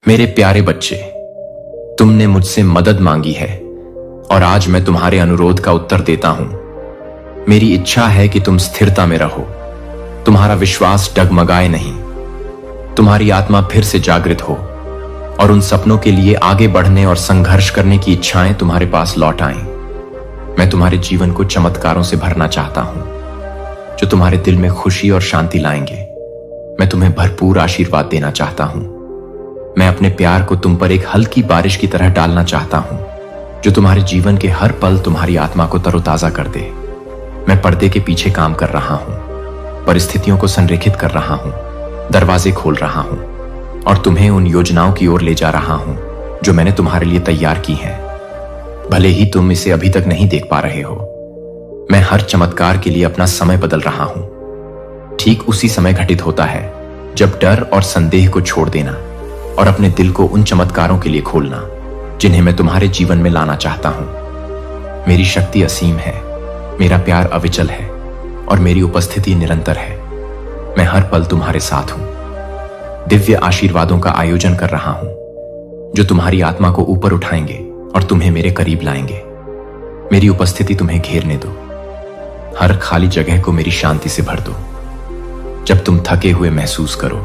मेरे प्यारे बच्चे, तुमने मुझसे मदद मांगी है और आज मैं तुम्हारे अनुरोध का उत्तर देता हूं। मेरी इच्छा है कि तुम स्थिरता में रहो, तुम्हारा विश्वास डगमगाए नहीं, तुम्हारी आत्मा फिर से जागृत हो और उन सपनों के लिए आगे बढ़ने और संघर्ष करने की इच्छाएं तुम्हारे पास लौट आएं। मैं तुम्हारे जीवन को चमत्कारों से भरना चाहता हूं जो तुम्हारे दिल में खुशी और शांति लाएंगे। मैं तुम्हें भरपूर आशीर्वाद देना चाहता हूं। मैं अपने प्यार को तुम पर एक हल्की बारिश की तरह डालना चाहता हूं जो तुम्हारे जीवन के हर पल तुम्हारी आत्मा को तरोताजा कर दे। मैं पर्दे के पीछे काम कर रहा हूं, परिस्थितियों को संरेखित कर रहा हूं, दरवाजे खोल रहा हूं और तुम्हें उन योजनाओं की ओर ले जा रहा हूं जो मैंने तुम्हारे लिए तैयार की हैं। भले ही तुम इसे अभी तक नहीं देख पा रहे हो, मैं हर चमत्कार के लिए अपना समय बदल रहा हूं। ठीक उसी समय घटित होता है जब डर और संदेह को छोड़ देना और अपने दिल को उन चमत्कारों के लिए खोलना जिन्हें मैं तुम्हारे जीवन में लाना चाहता हूं। मेरी शक्ति असीम है, मेरा प्यार अविचल है और मेरी उपस्थिति निरंतर है। मैं हर पल तुम्हारे साथ हूं। दिव्य आशीर्वादों का आयोजन कर रहा हूं जो तुम्हारी आत्मा को ऊपर उठाएंगे और तुम्हें मेरे करीब लाएंगे। मेरी उपस्थिति तुम्हें घेरने दो, हर खाली जगह को मेरी शांति से भर दो। जब तुम थके हुए महसूस करो,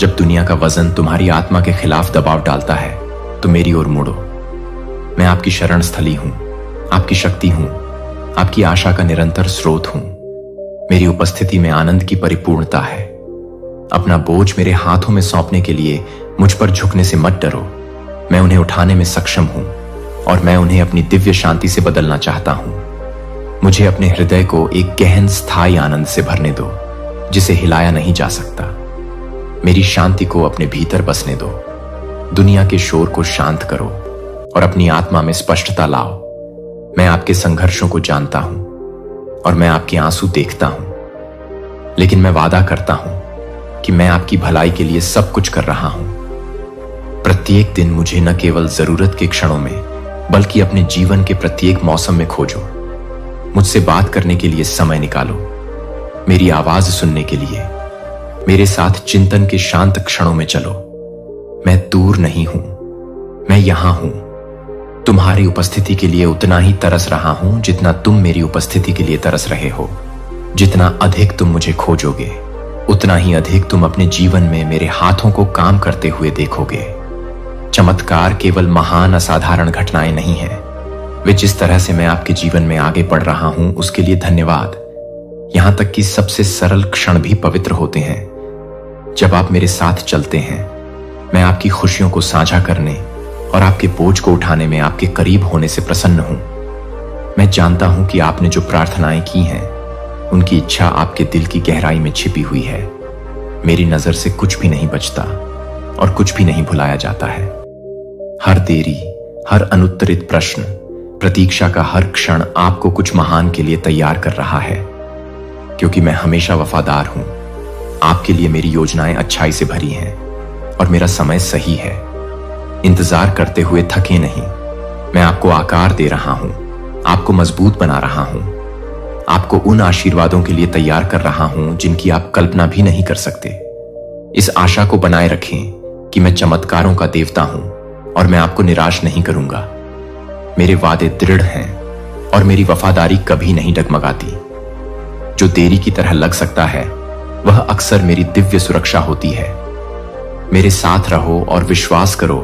जब दुनिया का वजन तुम्हारी आत्मा के खिलाफ दबाव डालता है, तो मेरी ओर मुड़ो। मैं आपकी शरण स्थली हूं, आपकी शक्ति हूं, आपकी आशा का निरंतर स्रोत हूं। मेरी उपस्थिति में आनंद की परिपूर्णता है। अपना बोझ मेरे हाथों में सौंपने के लिए मुझ पर झुकने से मत डरो। मैं उन्हें उठाने में सक्षम हूं और मैं उन्हें अपनी दिव्य शांति से बदलना चाहता हूं। मुझे अपने हृदय को एक गहन स्थायी आनंद से भरने दो जिसे हिलाया नहीं जा सकता। मेरी शांति को अपने भीतर बसने दो। दुनिया के शोर को शांत करो और अपनी आत्मा में स्पष्टता लाओ। मैं आपके संघर्षों को जानता हूं और मैं आपके आंसू देखता हूं, लेकिन मैं वादा करता हूं कि मैं आपकी भलाई के लिए सब कुछ कर रहा हूं। प्रत्येक दिन मुझे न केवल जरूरत के क्षणों में बल्कि अपने जीवन के प्रत्येक मौसम में खोजो। मुझसे बात करने के लिए समय निकालो, मेरी आवाज सुनने के लिए मेरे साथ चिंतन के शांत क्षणों में चलो। मैं दूर नहीं हूं, मैं यहां हूं। तुम्हारी उपस्थिति के लिए उतना ही तरस रहा हूं जितना तुम मेरी उपस्थिति के लिए तरस रहे हो। जितना अधिक तुम मुझे खोजोगे, उतना ही अधिक तुम अपने जीवन में मेरे हाथों को काम करते हुए देखोगे। चमत्कार केवल महान असाधारण घटनाएं नहीं हैं, वे जिस तरह से मैं आपके जीवन में आगे बढ़ रहा हूं उसके लिए धन्यवाद। यहां तक कि सबसे सरल क्षण भी पवित्र होते हैं। जब आप मेरे साथ चलते हैं, मैं आपकी खुशियों को साझा करने और आपके बोझ को उठाने में आपके करीब होने से प्रसन्न हूं। मैं जानता हूं कि आपने जो प्रार्थनाएं की हैं, उनकी इच्छा आपके दिल की गहराई में छिपी हुई है। मेरी नजर से कुछ भी नहीं बचता और कुछ भी नहीं भुलाया जाता है। हर देरी, हर अनुत्तरित प्रश्न, प्रतीक्षा का हर क्षण आपको कुछ महान के लिए तैयार कर रहा है। क्योंकि मैं हमेशा वफादार हूं, आपके लिए मेरी योजनाएं अच्छाई से भरी हैं और मेरा समय सही है। इंतजार करते हुए थके नहीं, मैं आपको आकार दे रहा हूं, आपको मजबूत बना रहा हूं, आपको उन आशीर्वादों के लिए तैयार कर रहा हूं जिनकी आप कल्पना भी नहीं कर सकते। इस आशा को बनाए रखें कि मैं चमत्कारों का देवता हूं और मैं आपको निराश नहीं करूंगा। मेरे वादे दृढ़ हैं और मेरी वफादारी कभी नहीं डगमगाती। जो देरी की तरह लग सकता है, वह अक्सर मेरी दिव्य सुरक्षा होती है। मेरे साथ रहो और विश्वास करो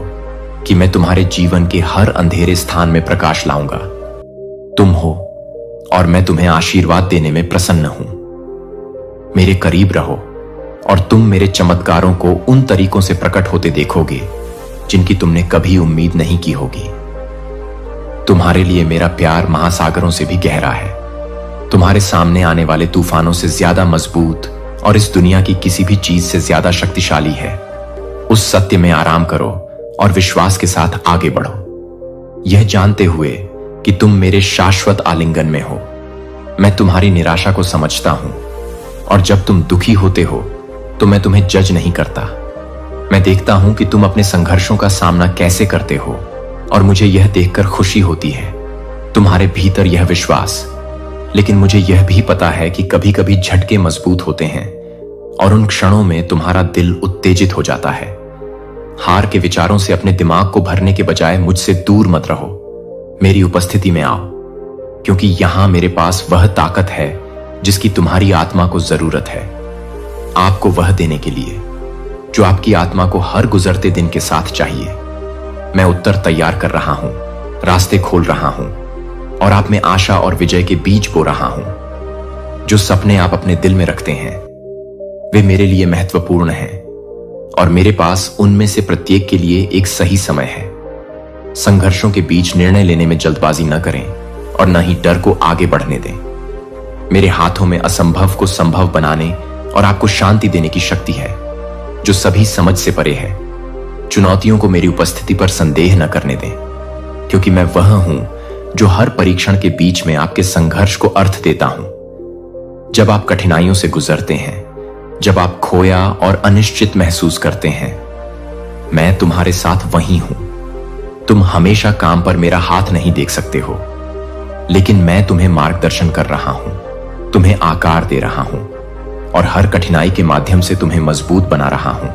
कि मैं तुम्हारे जीवन के हर अंधेरे स्थान में प्रकाश लाऊंगा। तुम हो और मैं तुम्हें आशीर्वाद देने में प्रसन्न हूं। मेरे करीब रहो और तुम मेरे चमत्कारों को उन तरीकों से प्रकट होते देखोगे जिनकी तुमने कभी उम्मीद नहीं की होगी। तुम्हारे लिए मेरा प्यार महासागरों से भी गहरा है, तुम्हारे सामने आने वाले तूफानों से ज्यादा मजबूत और इस दुनिया की किसी भी चीज से ज्यादा शक्तिशाली है। उस सत्य में आराम करो और विश्वास के साथ आगे बढ़ो, यह जानते हुए कि तुम मेरे शाश्वत आलिंगन में हो। मैं तुम्हारी निराशा को समझता हूं और जब तुम दुखी होते हो तो मैं तुम्हें जज नहीं करता। मैं देखता हूं कि तुम अपने संघर्षों का सामना कैसे करते हो और मुझे यह देखकर खुशी होती है, तुम्हारे भीतर यह विश्वास। लेकिन मुझे यह भी पता है कि कभी कभी झटके मजबूत होते हैं और उन क्षणों में तुम्हारा दिल उत्तेजित हो जाता है। हार के विचारों से अपने दिमाग को भरने के बजाय मुझसे दूर मत रहो। मेरी उपस्थिति में आओ, क्योंकि यहां मेरे पास वह ताकत है जिसकी तुम्हारी आत्मा को जरूरत है। आपको वह देने के लिए जो आपकी आत्मा को हर गुजरते दिन के साथ चाहिए। मैं उत्तर तैयार कर रहा हूं, रास्ते खोल रहा हूं और आप में आशा और विजय के बीज बो रहा हूं। जो सपने आप अपने दिल में रखते हैं वे मेरे लिए महत्वपूर्ण हैं और मेरे पास उनमें से प्रत्येक के लिए एक सही समय है। संघर्षों के बीच निर्णय लेने में जल्दबाजी न करें और न ही डर को आगे बढ़ने दें। मेरे हाथों में असंभव को संभव बनाने और आपको शांति देने की शक्ति है जो सभी समझ से परे है। चुनौतियों को मेरी उपस्थिति पर संदेह न करने दें, क्योंकि मैं वह हूं जो हर परीक्षण के बीच में आपके संघर्ष को अर्थ देता हूं। जब आप कठिनाइयों से गुजरते हैं, जब आप खोया और अनिश्चित महसूस करते हैं, मैं तुम्हारे साथ वहीं हूं। तुम हमेशा काम पर मेरा हाथ नहीं देख सकते हो, लेकिन मैं तुम्हें मार्गदर्शन कर रहा हूं, तुम्हें आकार दे रहा हूं और हर कठिनाई के माध्यम से तुम्हें मजबूत बना रहा हूं।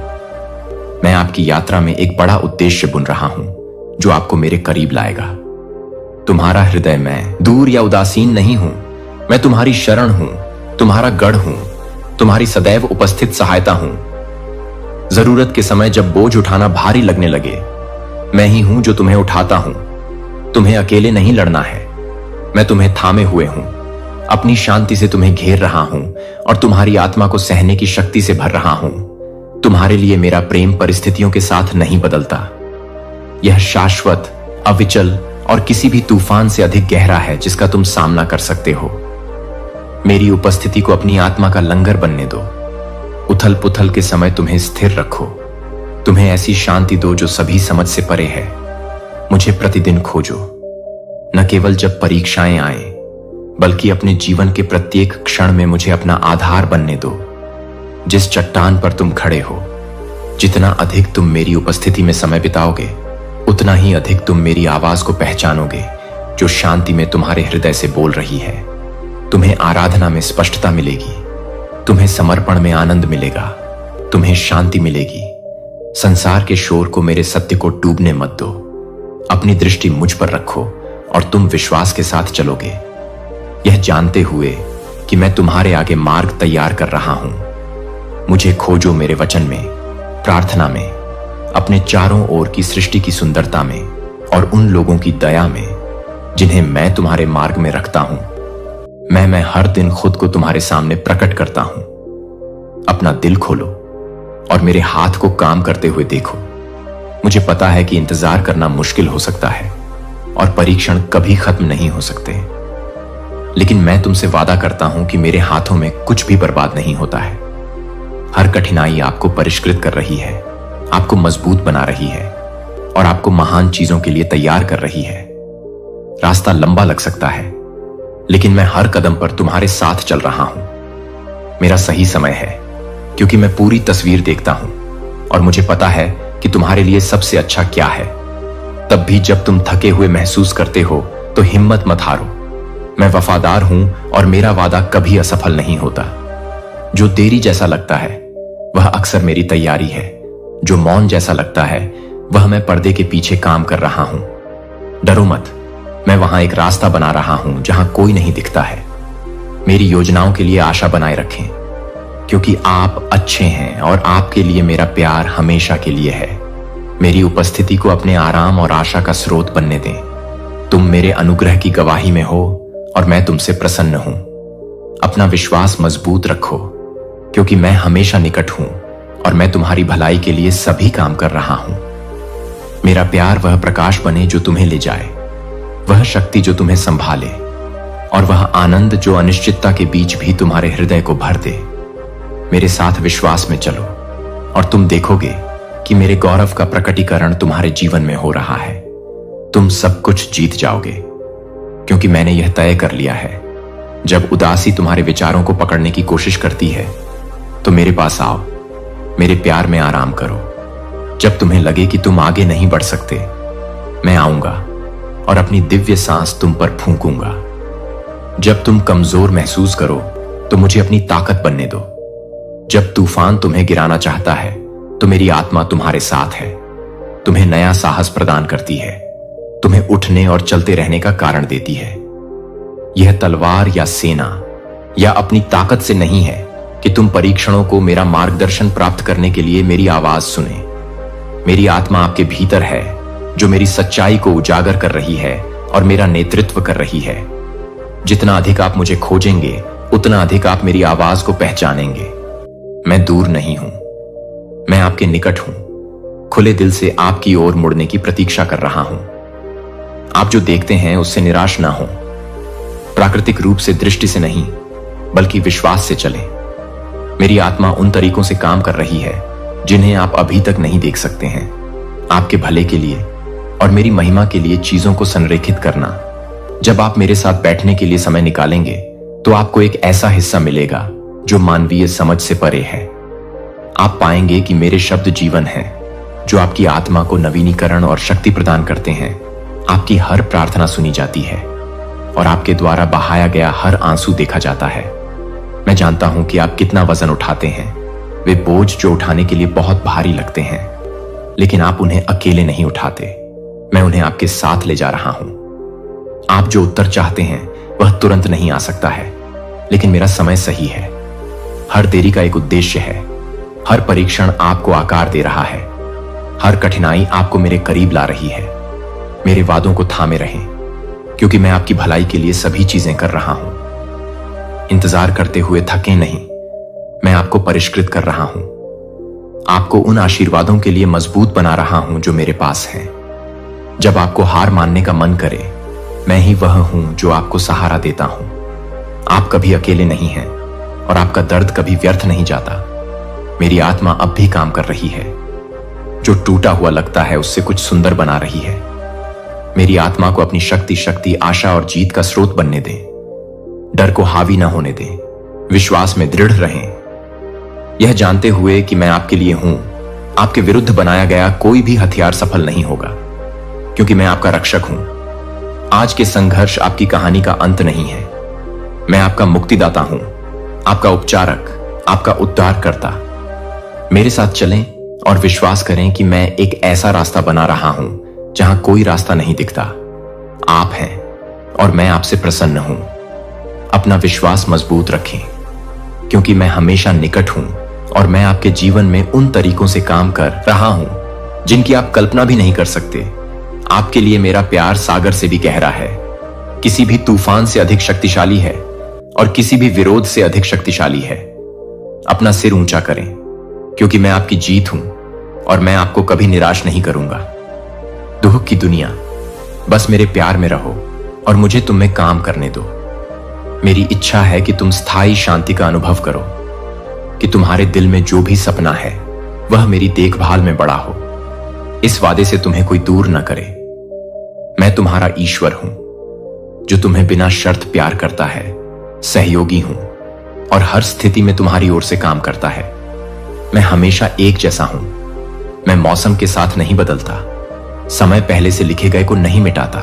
मैं आपकी यात्रा में एक बड़ा उद्देश्य बुन रहा हूं जो आपको मेरे करीब लाएगा। तुम्हारा हृदय मैं दूर या उदासीन नहीं हूं। मैं तुम्हारी शरण हूं, तुम्हारा गढ़ हूं, तुम्हारी सदैव उपस्थित सहायता हूं। जरूरत के समय जब बोझ उठाना भारी लगने लगे, मैं ही हूं जो तुम्हें उठाता हूं। तुम्हें अकेले नहीं लड़ना है, मैं तुम्हें थामे हुए हूं। अपनी शांति से तुम्हें घेर रहा हूं और तुम्हारी आत्मा को सहने की शक्ति से भर रहा हूं। तुम्हारे लिए मेरा प्रेम परिस्थितियों के साथ नहीं बदलता। यह शाश्वत, अविचल और किसी भी तूफान से अधिक गहरा है जिसका तुम सामना कर सकते हो। मेरी उपस्थिति को अपनी आत्मा का लंगर बनने दो। उथल पुथल के समय तुम्हें स्थिर रखो। तुम्हें ऐसी शांति दो जो सभी समझ से परे है। मुझे प्रतिदिन खोजो, न केवल जब परीक्षाएं आए, बल्कि अपने जीवन के प्रत्येक क्षण में मुझे अपना आधार बनने दो। जिस चट्टान पर तुम खड़े हो, जितना अधिक तुम मेरी उपस्थिति में समय बिताओगे, उतना ही अधिक तुम मेरी आवाज को पहचानोगे जो शांति में तुम्हारे हृदय से बोल रही है। तुम्हें आराधना में स्पष्टता मिलेगी, तुम्हें समर्पण में आनंद मिलेगा, तुम्हें शांति मिलेगी। संसार के शोर को मेरे सत्य को डूबने मत दो। अपनी दृष्टि मुझ पर रखो और तुम विश्वास के साथ चलोगे, यह जानते हुए कि मैं तुम्हारे आगे मार्ग तैयार कर रहा हूं। मुझे खोजो मेरे वचन में, प्रार्थना में, अपने चारों ओर की सृष्टि की सुंदरता में और उन लोगों की दया में जिन्हें मैं तुम्हारे मार्ग में रखता हूं। मैं हर दिन खुद को तुम्हारे सामने प्रकट करता हूं। अपना दिल खोलो और मेरे हाथ को काम करते हुए देखो। मुझे पता है कि इंतजार करना मुश्किल हो सकता है और परीक्षण कभी खत्म नहीं हो सकते, लेकिन मैं तुमसे वादा करता हूं कि मेरे हाथों में कुछ भी बर्बाद नहीं होता है। हर कठिनाई आपको परिष्कृत कर रही है, आपको मजबूत बना रही है और आपको महान चीजों के लिए तैयार कर रही है। रास्ता लंबा लग सकता है, लेकिन मैं हर कदम पर तुम्हारे साथ चल रहा हूं। मेरा सही समय है, क्योंकि मैं पूरी तस्वीर देखता हूं और मुझे पता है कि तुम्हारे लिए सबसे अच्छा क्या है। तब भी जब तुम थके हुए महसूस करते हो तो हिम्मत मत हारो। मैं वफादार हूं और मेरा वादा कभी असफल नहीं होता। जो देरी जैसा लगता है वह अक्सर मेरी तैयारी है। जो मौन जैसा लगता है वह मैं पर्दे के पीछे काम कर रहा हूं। डरो मत, मैं वहां एक रास्ता बना रहा हूं जहां कोई नहीं दिखता है। मेरी योजनाओं के लिए आशा बनाए रखें, क्योंकि आप अच्छे हैं और आपके लिए मेरा प्यार हमेशा के लिए है। मेरी उपस्थिति को अपने आराम और आशा का स्रोत बनने दें। तुम मेरे अनुग्रह की गवाही में हो और मैं तुमसे प्रसन्न हूं। अपना विश्वास मजबूत रखो, क्योंकि मैं हमेशा निकट हूं और मैं तुम्हारी भलाई के लिए सभी काम कर रहा हूं। मेरा प्यार वह प्रकाश बने जो तुम्हें ले जाए, वह शक्ति जो तुम्हें संभाले और वह आनंद जो अनिश्चितता के बीच भी तुम्हारे हृदय को भर दे। मेरे साथ विश्वास में चलो और तुम देखोगे कि मेरे गौरव का प्रकटीकरण तुम्हारे जीवन में हो रहा है। तुम सब कुछ जीत जाओगे, क्योंकि मैंने यह तय कर लिया है। जब उदासी तुम्हारे विचारों को पकड़ने की कोशिश करती है तो मेरे पास आओ, मेरे प्यार में आराम करो। जब तुम्हें लगे कि तुम आगे नहीं बढ़ सकते, मैं आऊंगा और अपनी दिव्य सांस तुम पर फूंकूंगा। जब तुम कमजोर महसूस करो तो मुझे अपनी ताकत बनने दो। जब तूफान तुम्हें गिराना चाहता है तो मेरी आत्मा तुम्हारे साथ है। तुम्हें नया साहस प्रदान करती है, तुम्हें उठने और चलते रहने का कारण देती है। यह तलवार या सेना या अपनी ताकत से नहीं है कि तुम परीक्षणों को मेरा मार्गदर्शन प्राप्त करने के लिए मेरी आवाज सुने। मेरी आत्मा आपके भीतर है, जो मेरी सच्चाई को उजागर कर रही है और मेरा नेतृत्व कर रही है। जितना अधिक आप मुझे खोजेंगे, उतना अधिक आप मेरी आवाज को पहचानेंगे। मैं दूर नहीं हूं, मैं आपके निकट हूं, खुले दिल से आपकी ओर मुड़ने की प्रतीक्षा कर रहा हूं। आप जो देखते हैं उससे निराश ना हो। प्राकृतिक रूप से, दृष्टि से नहीं, बल्कि विश्वास से चलें। मेरी आत्मा उन तरीकों से काम कर रही है जिन्हें आप अभी तक नहीं देख सकते हैं। आपके भले के लिए और मेरी महिमा के लिए चीजों को संरेखित करना। जब आप मेरे साथ बैठने के लिए समय निकालेंगे तो आपको एक ऐसा हिस्सा मिलेगा जो मानवीय समझ से परे है। आप पाएंगे कि मेरे शब्द जीवन हैं, जो आपकी आत्मा को नवीनीकरण और शक्ति प्रदान करते हैं। आपकी हर प्रार्थना सुनी जाती है और आपके द्वारा बहाया गया हर आंसू देखा जाता है। मैं जानता हूं कि आप कितना वजन उठाते हैं। वे बोझ जो उठाने के लिए बहुत भारी लगते हैं, लेकिन आप उन्हें अकेले नहीं उठाते। मैं उन्हें आपके साथ ले जा रहा हूं। आप जो उत्तर चाहते हैं वह तुरंत नहीं आ सकता है, लेकिन मेरा समय सही है। हर देरी का एक उद्देश्य है। हर परीक्षण आपको आकार दे रहा है। हर कठिनाई आपको मेरे करीब ला रही है। मेरे वादों को थामे रहें, क्योंकि मैं आपकी भलाई के लिए सभी चीजें कर रहा हूं। इंतजार करते हुए थके नहीं, मैं आपको परिष्कृत कर रहा हूं। आपको उन आशीर्वादों के लिए मजबूत बना रहा हूं जो मेरे पास हैं। जब आपको हार मानने का मन करे, मैं ही वह हूं जो आपको सहारा देता हूं। आप कभी अकेले नहीं हैं और आपका दर्द कभी व्यर्थ नहीं जाता। मेरी आत्मा अब भी काम कर रही है। जो टूटा हुआ लगता है उससे कुछ सुंदर बना रही है। मेरी आत्मा को अपनी शक्ति, आशा और जीत का स्रोत बनने दें। डर को हावी न होने दें। विश्वास में दृढ़ रहें, यह जानते हुए कि मैं आपके लिए हूं। आपके विरुद्ध बनाया गया कोई भी हथियार सफल नहीं होगा, क्योंकि मैं आपका रक्षक हूं। आज के संघर्ष आपकी कहानी का अंत नहीं है। मैं आपका मुक्तिदाता हूं, आपका उपचारक, आपका उद्धारकर्ता। मेरे साथ चलें और विश्वास करें कि मैं एक ऐसा रास्ता बना रहा हूं जहां कोई रास्ता नहीं दिखता। आप हैं और मैं आपसे प्रसन्न हूं। अपना विश्वास मजबूत रखें, क्योंकि मैं हमेशा निकट हूं और मैं आपके जीवन में उन तरीकों से काम कर रहा हूं जिनकी आप कल्पना भी नहीं कर सकते। आपके लिए मेरा प्यार सागर से भी गहरा है, किसी भी तूफान से अधिक शक्तिशाली है और किसी भी विरोध से अधिक शक्तिशाली है। अपना सिर ऊंचा करें, क्योंकि मैं आपकी जीत हूं और मैं आपको कभी निराश नहीं करूंगा। दुख की दुनिया, बस मेरे प्यार में रहो और मुझे तुम में काम करने दो। मेरी इच्छा है कि तुम स्थायी शांति का अनुभव करो, कि तुम्हारे दिल में जो भी सपना है वह मेरी देखभाल में बड़ा हो। इस वादे से तुम्हें कोई दूर न करे। मैं तुम्हारा ईश्वर हूं, जो तुम्हें बिना शर्त प्यार करता है, सहयोगी हूं और हर स्थिति में तुम्हारी ओर से काम करता है। मैं हमेशा एक जैसा हूं। मैं मौसम के साथ नहीं बदलता, समय पहले से लिखे गए को नहीं मिटाता।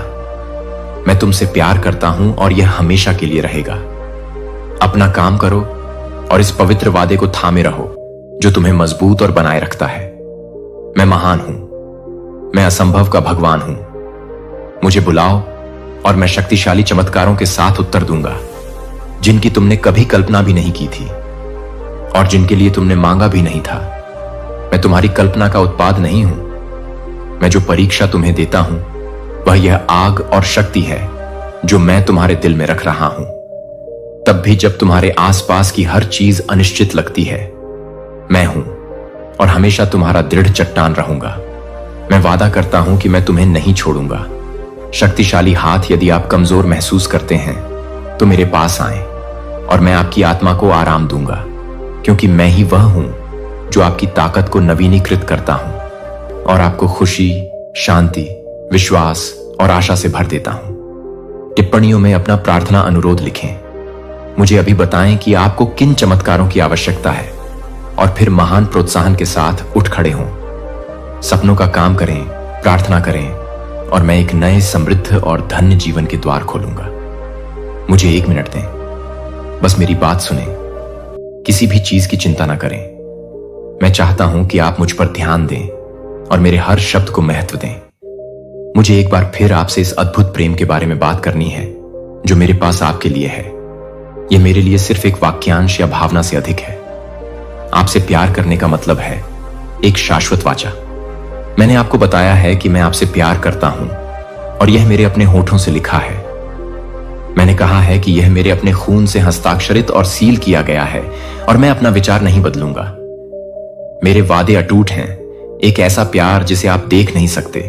मैं तुमसे प्यार करता हूं और यह हमेशा के लिए रहेगा। अपना काम करो और इस पवित्र वादे को थामे रहो जो तुम्हें मजबूत और बनाए रखता है। मैं महान हूं, मैं असंभव का भगवान हूं। मुझे बुलाओ और मैं शक्तिशाली चमत्कारों के साथ उत्तर दूंगा, जिनकी तुमने कभी कल्पना भी नहीं की थी और जिनके लिए तुमने मांगा भी नहीं था। मैं तुम्हारी कल्पना का उत्पाद नहीं हूं। मैं जो परीक्षा तुम्हें देता हूं वह यह आग और शक्ति है जो मैं तुम्हारे दिल में रख रहा हूं। तब भी जब तुम्हारे आसपास की हर चीज अनिश्चित लगती है, मैं हूं और हमेशा तुम्हारा दृढ़ चट्टान रहूंगा। मैं वादा करता हूं कि मैं तुम्हें नहीं छोड़ूंगा। शक्तिशाली हाथ, यदि आप कमजोर महसूस करते हैं तो मेरे पास आएं और मैं आपकी आत्मा को आराम दूंगा, क्योंकि मैं ही वह हूं जो आपकी ताकत को नवीनीकृत करता हूं और आपको खुशी, शांति, विश्वास और आशा से भर देता हूं। टिप्पणियों में अपना प्रार्थना अनुरोध लिखें। मुझे अभी बताएं कि आपको किन चमत्कारों की आवश्यकता है और फिर महान प्रोत्साहन के साथ उठ खड़े हों। सपनों का काम करें, प्रार्थना करें और मैं एक नए समृद्ध और धन्य जीवन के द्वार खोलूंगा। मुझे 1 मिनट दें, बस मेरी बात सुनें। किसी भी चीज की चिंता ना करें। मैं चाहता हूं कि आप मुझ पर ध्यान दें और मेरे हर शब्द को महत्व दें। मुझे एक बार फिर आपसे इस अद्भुत प्रेम के बारे में बात करनी है जो मेरे पास आपके लिए है। यह मेरे लिए सिर्फ एक वाक्यांश या भावना से अधिक है। आपसे प्यार करने का मतलब है एक शाश्वत वाचा। मैंने आपको बताया है कि मैं आपसे प्यार करता हूं और यह मेरे अपने होठों से लिखा है। मैंने कहा है कि यह मेरे अपने खून से हस्ताक्षरित और सील किया गया है और मैं अपना विचार नहीं बदलूंगा। मेरे वादे अटूट हैं, एक ऐसा प्यार जिसे आप देख नहीं सकते,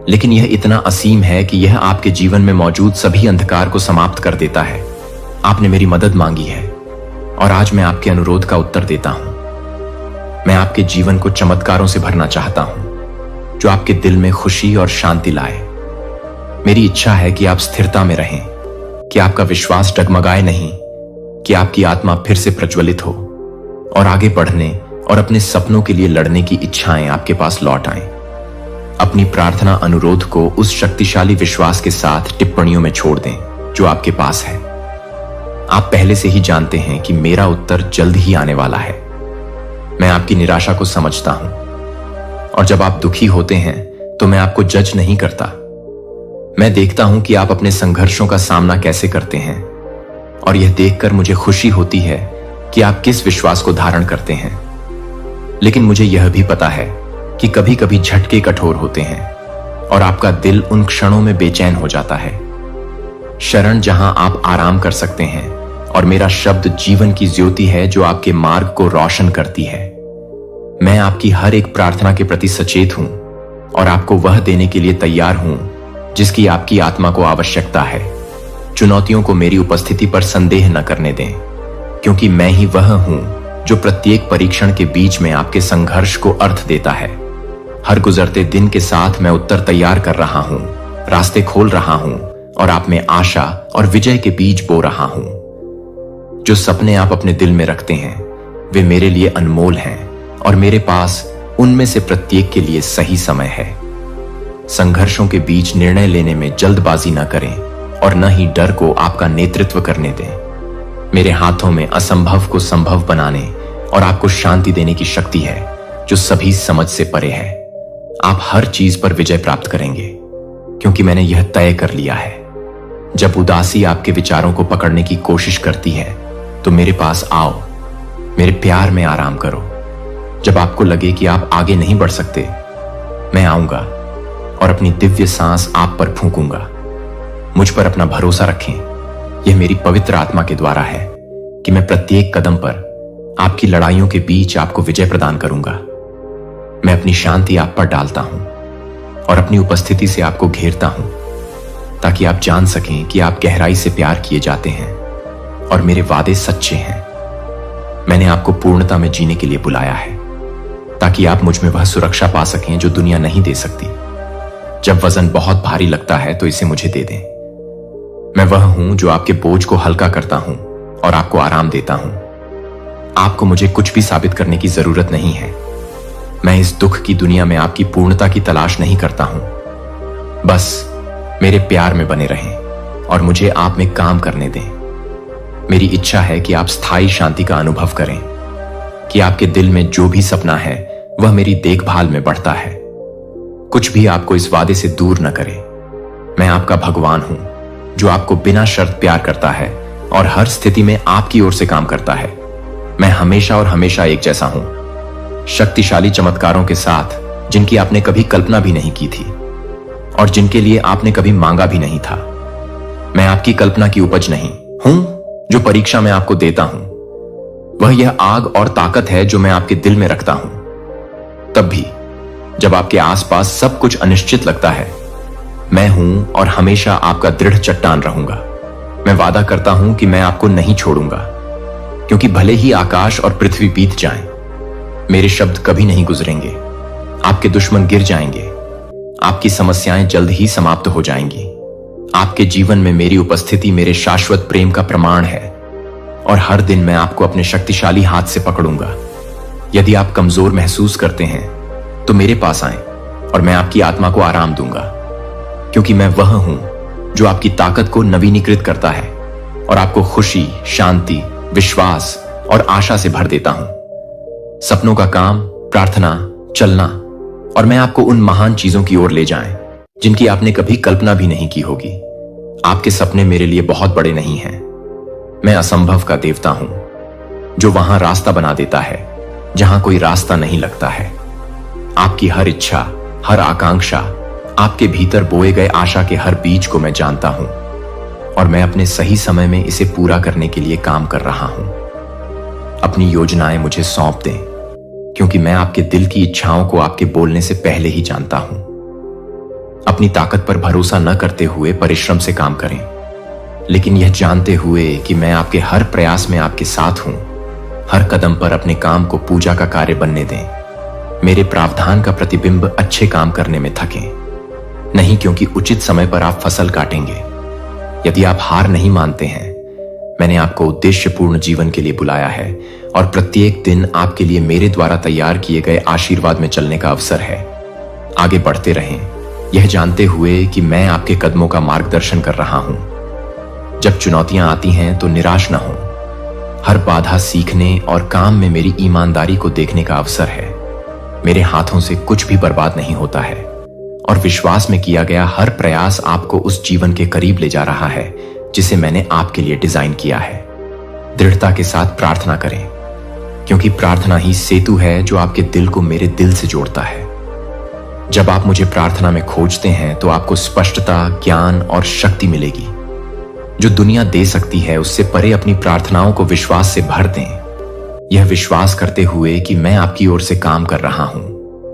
लेकिन यह इतना असीम है कि यह आपके जीवन में मौजूद सभी अंधकार को समाप्त कर देता है। आपने मेरी मदद मांगी है और आज मैं आपके अनुरोध का उत्तर देता हूं। मैं आपके जीवन को चमत्कारों से भरना चाहता हूं जो आपके दिल में खुशी और शांति लाए। मेरी इच्छा है कि आप स्थिरता में रहें, कि आपका विश्वास डगमगाए नहीं, कि आपकी आत्मा फिर से प्रज्वलित हो और आगे बढ़ने और अपने सपनों के लिए लड़ने की इच्छाएं आपके पास लौट आएं। अपनी प्रार्थना अनुरोध को उस शक्तिशाली विश्वास के साथ टिप्पणियों में छोड़ दें जो आपके पास है। आप पहले से ही जानते हैं कि मेरा उत्तर जल्द ही आने वाला है। मैं आपकी निराशा को समझता हूं और जब आप दुखी होते हैं तो मैं आपको जज नहीं करता। मैं देखता हूं कि आप अपने संघर्षों का सामना कैसे करते हैं और यह देखकर मुझे खुशी होती है कि आप किस विश्वास को धारण करते हैं। लेकिन मुझे यह भी पता है कि कभी कभी झटके कठोर होते हैं और आपका दिल उन क्षणों में बेचैन हो जाता है। शरण जहां आप आराम कर सकते हैं और मेरा शब्द जीवन की ज्योति है जो आपके मार्ग को रोशन करती है। मैं आपकी हर एक प्रार्थना के प्रति सचेत हूं और आपको वह देने के लिए तैयार हूं जिसकी आपकी आत्मा को आवश्यकता है। चुनौतियों को मेरी उपस्थिति पर संदेह न करने दें, क्योंकि मैं ही वह हूं जो प्रत्येक परीक्षण के बीच में आपके संघर्ष को अर्थ देता है। हर गुजरते दिन के साथ मैं उत्तर तैयार कर रहा हूं, रास्ते खोल रहा हूं और आप में आशा और विजय के बीज बो रहा हूं। जो सपने आप अपने दिल में रखते हैं वे मेरे लिए अनमोल हैं और मेरे पास उनमें से प्रत्येक के लिए सही समय है। संघर्षों के बीच निर्णय लेने में जल्दबाजी न करें और न ही डर को आपका नेतृत्व करने दें। मेरे हाथों में असंभव को संभव बनाने और आपको शांति देने की शक्ति है जो सभी समझ से परे है। आप हर चीज पर विजय प्राप्त करेंगे क्योंकि मैंने यह तय कर लिया है। जब उदासी आपके विचारों को पकड़ने की कोशिश करती है तो मेरे पास आओ, मेरे प्यार में आराम करो। जब आपको लगे कि आप आगे नहीं बढ़ सकते, मैं आऊंगा और अपनी दिव्य सांस आप पर फूंकूंगा। मुझ पर अपना भरोसा रखें। यह मेरी पवित्र आत्मा के द्वारा है कि मैं प्रत्येक कदम पर आपकी लड़ाइयों के बीच आपको विजय प्रदान करूंगा। मैं अपनी शांति आप पर डालता हूं और अपनी उपस्थिति से आपको घेरता हूं ताकि आप जान सकें कि आप गहराई से प्यार किए जाते हैं और मेरे वादे सच्चे हैं। मैंने आपको पूर्णता में जीने के लिए बुलाया है ताकि आप मुझ में वह सुरक्षा पा सकें जो दुनिया नहीं दे सकती। जब वजन बहुत भारी लगता है तो इसे मुझे दे दें। मैं वह हूं जो आपके बोझ को हल्का करता हूं और आपको आराम देता हूं। आपको मुझे कुछ भी साबित करने की जरूरत नहीं है। मैं इस दुख की दुनिया में आपकी पूर्णता की तलाश नहीं करता हूं। बस मेरे प्यार में बने रहें और मुझे आप में काम करने दें। मेरी इच्छा है कि आप स्थायी शांति का अनुभव करें, कि आपके दिल में जो भी सपना है वह मेरी देखभाल में बढ़ता है। कुछ भी आपको इस वादे से दूर न करे। मैं आपका भगवान हूं जो आपको बिना शर्त प्यार करता है और हर स्थिति में आपकी ओर से काम करता है। मैं हमेशा और हमेशा एक जैसा हूं, शक्तिशाली चमत्कारों के साथ जिनकी आपने कभी कल्पना भी नहीं की थी और जिनके लिए आपने कभी मांगा भी नहीं था। मैं आपकी कल्पना की उपज नहीं हूं जो परीक्षा में आपको देता हूं। वह यह आग और ताकत है जो मैं आपके दिल में रखता हूं। तब भी जब आपके आसपास सब कुछ अनिश्चित लगता है, मैं हूं और हमेशा आपका दृढ़ चट्टान रहूंगा। मैं वादा करता हूं कि मैं आपको नहीं छोड़ूंगा, क्योंकि भले ही आकाश और पृथ्वी बीत जाएं, मेरे शब्द कभी नहीं गुजरेंगे। आपके दुश्मन गिर जाएंगे, आपकी समस्याएं जल्द ही समाप्त हो जाएंगी। आपके जीवन में मेरी उपस्थिति मेरे शाश्वत प्रेम का प्रमाण है और हर दिन मैं आपको अपने शक्तिशाली हाथ से पकड़ूंगा। यदि आप कमजोर महसूस करते हैं तो मेरे पास आएं और मैं आपकी आत्मा को आराम दूंगा, क्योंकि मैं वह हूं जो आपकी ताकत को नवीनीकृत करता है और आपको खुशी, शांति, विश्वास और आशा से भर देता हूं। सपनों का काम, प्रार्थना, चलना और मैं आपको उन महान चीजों की ओर ले जाएं जिनकी आपने कभी कल्पना भी नहीं की होगी। आपके सपने मेरे लिए बहुत बड़े नहीं हैं। मैं असंभव का देवता हूं, जो वहां रास्ता बना देता है जहां कोई रास्ता नहीं लगता है। आपकी हर इच्छा, हर आकांक्षा, आपके भीतर बोए गए आशा के हर बीज को मैं जानता हूं और मैं अपने सही समय में इसे पूरा करने के लिए काम कर रहा हूं। अपनी योजनाएं मुझे सौंप दें, क्योंकि मैं आपके दिल की इच्छाओं को आपके बोलने से पहले ही जानता हूं। अपनी ताकत पर भरोसा न करते हुए परिश्रम से काम करें, लेकिन यह जानते हुए कि मैं आपके हर प्रयास में आपके साथ हूं। हर कदम पर अपने काम को पूजा का कार्य बनने दें। मेरे प्रावधान का प्रतिबिंब अच्छे काम करने में थकें, नहीं क्योंकि उचित समय पर आप फसल काटेंगे। यदि आप हार नहीं मानते हैं, मैंने आपको उद्देश्यपूर्ण जीवन के लिए बुलाया है और प्रत्येक दिन आपके लिए मेरे द्वारा तैयार किए गए आशीर्वाद में चलने का अवसर है। आगे बढ़ते रहें, यह जानते हुए कि मैं आपके कदमों का मार्गदर्शन कर रहा हूं। जब चुनौतियां आती हैं तो निराश न हो। हर बाधा सीखने और काम में मेरी ईमानदारी को देखने का अवसर है। मेरे हाथों से कुछ भी बर्बाद नहीं होता है और विश्वास में किया गया हर प्रयास आपको उस जीवन के करीब ले जा रहा है जिसे मैंने आपके लिए डिजाइन किया है। दृढ़ता के साथ प्रार्थना करें, क्योंकि प्रार्थना ही सेतु है जो आपके दिल को मेरे दिल से जोड़ता है। जब आप मुझे प्रार्थना में खोजते हैं तो आपको स्पष्टता, ज्ञान और शक्ति मिलेगी। जो दुनिया दे सकती है उससे परे अपनी प्रार्थनाओं को विश्वास से भर दें, यह विश्वास करते हुए कि मैं आपकी ओर से काम कर रहा हूं।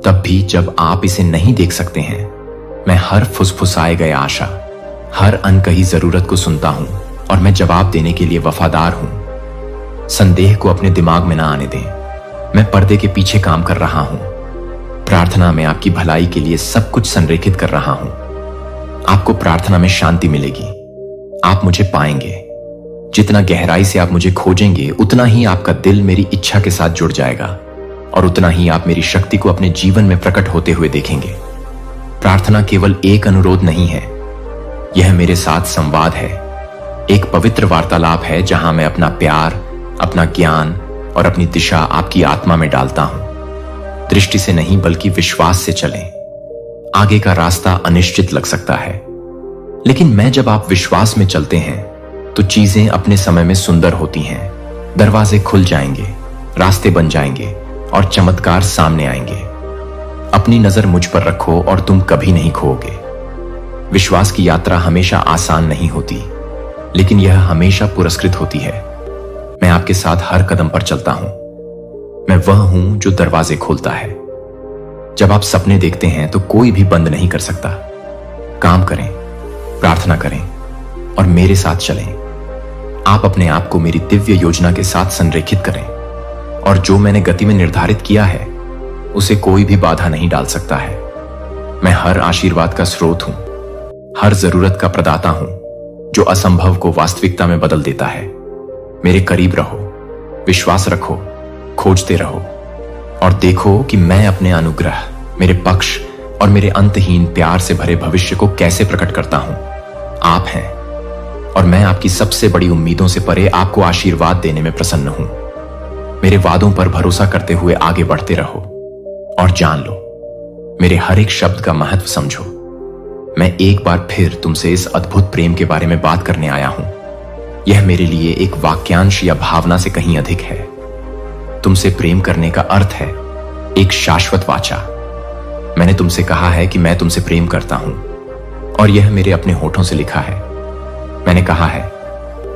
तब भी जब आप इसे नहीं देख सकते हैं, मैं हर फुसफुसाए गए आशा, हर अनकही जरूरत को सुनता हूं और मैं जवाब देने के लिए वफादार हूं। संदेह को अपने दिमाग में ना आने दें। मैं पर्दे के पीछे काम कर रहा हूं। प्रार्थना में आपकी भलाई के लिए सब कुछ संरेखित कर रहा हूं। आपको प्रार्थना में शांति मिलेगी। आप मुझे पाएंगे। जितना गहराई से आप मुझे खोजेंगे, उतना ही आपका दिल मेरी इच्छा के साथ जुड़ जाएगा और उतना ही आप मेरी शक्ति को अपने जीवन में प्रकट होते हुए देखेंगे। प्रार्थना केवल एक अनुरोध नहीं है, यह मेरे साथ संवाद है। एक पवित्र वार्तालाप है जहां मैं अपना प्यार, अपना ज्ञान और अपनी दिशा आपकी आत्मा में डालता हूं। दृष्टि से नहीं बल्कि विश्वास से चलें। आगे का रास्ता अनिश्चित लग सकता है, लेकिन मैं जब आप विश्वास में चलते हैं तो चीजें अपने समय में सुंदर होती हैं। दरवाजे खुल जाएंगे, रास्ते बन जाएंगे और चमत्कार सामने आएंगे। अपनी नजर मुझ पर रखो और तुम कभी नहीं खोओगे। विश्वास की यात्रा हमेशा आसान नहीं होती, लेकिन यह हमेशा पुरस्कृत होती है। मैं आपके साथ हर कदम पर चलता हूं। मैं वह हूं जो दरवाजे खोलता है। जब आप सपने देखते हैं तो कोई भी बंद नहीं कर सकता। काम करें, प्रार्थना करें और मेरे साथ चलें। आप अपने आप को मेरी दिव्य योजना के साथ संरेखित करें और जो मैंने गति में निर्धारित किया है उसे कोई भी बाधा नहीं डाल सकता है। मैं हर आशीर्वाद का स्रोत हूं, हर जरूरत का प्रदाता हूं, जो असंभव को वास्तविकता में बदल देता है। मेरे करीब रहो, विश्वास रखो, खोजते रहो और देखो कि मैं अपने अनुग्रह, मेरे पक्ष और मेरे अंतहीन प्यार से भरे भविष्य को कैसे प्रकट करता हूं। आप हैं और मैं आपकी सबसे बड़ी उम्मीदों से परे आपको आशीर्वाद देने में प्रसन्न हूं। मेरे वादों पर भरोसा करते हुए आगे बढ़ते रहो और जान लो, मेरे हर एक शब्द का महत्व समझो। मैं एक बार फिर तुमसे इस अद्भुत प्रेम के बारे में बात करने आया हूं। यह मेरे लिए एक वाक्यांश या भावना से कहीं अधिक है। तुमसे प्रेम करने का अर्थ है एक शाश्वत वाचा। मैंने तुमसे कहा है कि मैं तुमसे प्रेम करता हूं और यह मेरे अपने होठों से लिखा है। मैंने कहा है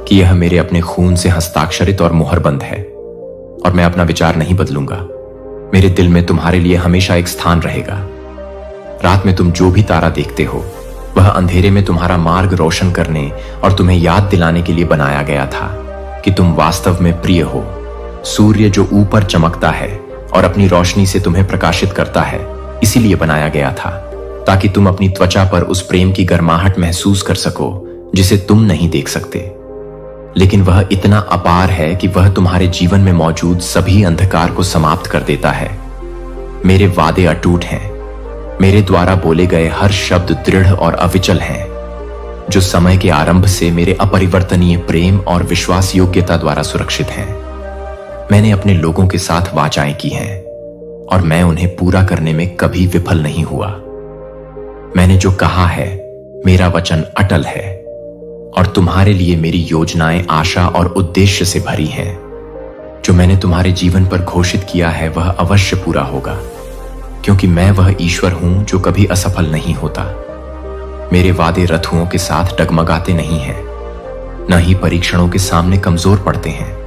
कि यह मेरे अपने खून से हस्ताक्षरित और मुहरबंद है और मैं अपना विचार नहीं बदलूंगा। मेरे दिल में तुम्हारे लिए हमेशा एक स्थान रहेगा। रात में तुम जो भी तारा देखते हो, वह अंधेरे में तुम्हारा मार्ग रोशन करने और तुम्हें याद दिलाने के लिए बनाया गया था कि तुम वास्तव में प्रिय हो। सूर्य जो ऊपर चमकता है और अपनी रोशनी से तुम्हें प्रकाशित करता है, इसीलिए बनाया गया था, ताकि तुम अपनी त्वचा पर उस प्रेम की गर्माहट महसूस कर सको जिसे तुम नहीं देख सकते, लेकिन वह इतना अपार है कि वह तुम्हारे जीवन में मौजूद सभी अंधकार को समाप्त कर देता है। मेरे वादे अटूट हैं। मेरे द्वारा बोले गए हर शब्द दृढ़ और अविचल हैं, जो समय के आरंभ से मेरे अपरिवर्तनीय प्रेम और विश्वास योग्यता द्वारा सुरक्षित हैं। मैंने अपने लोगों के साथ वाचाएं की हैं और मैं उन्हें पूरा करने में कभी विफल नहीं हुआ। मैंने जो कहा है, मेरा वचन अटल है और तुम्हारे लिए मेरी योजनाएं आशा और उद्देश्य से भरी हैं। जो मैंने तुम्हारे जीवन पर घोषित किया है वह अवश्य पूरा होगा, क्योंकि मैं वह ईश्वर हूं जो कभी असफल नहीं होता। मेरे वादे रथुओं के साथ डगमगाते नहीं हैं, न ही परीक्षणों के सामने कमजोर पड़ते हैं।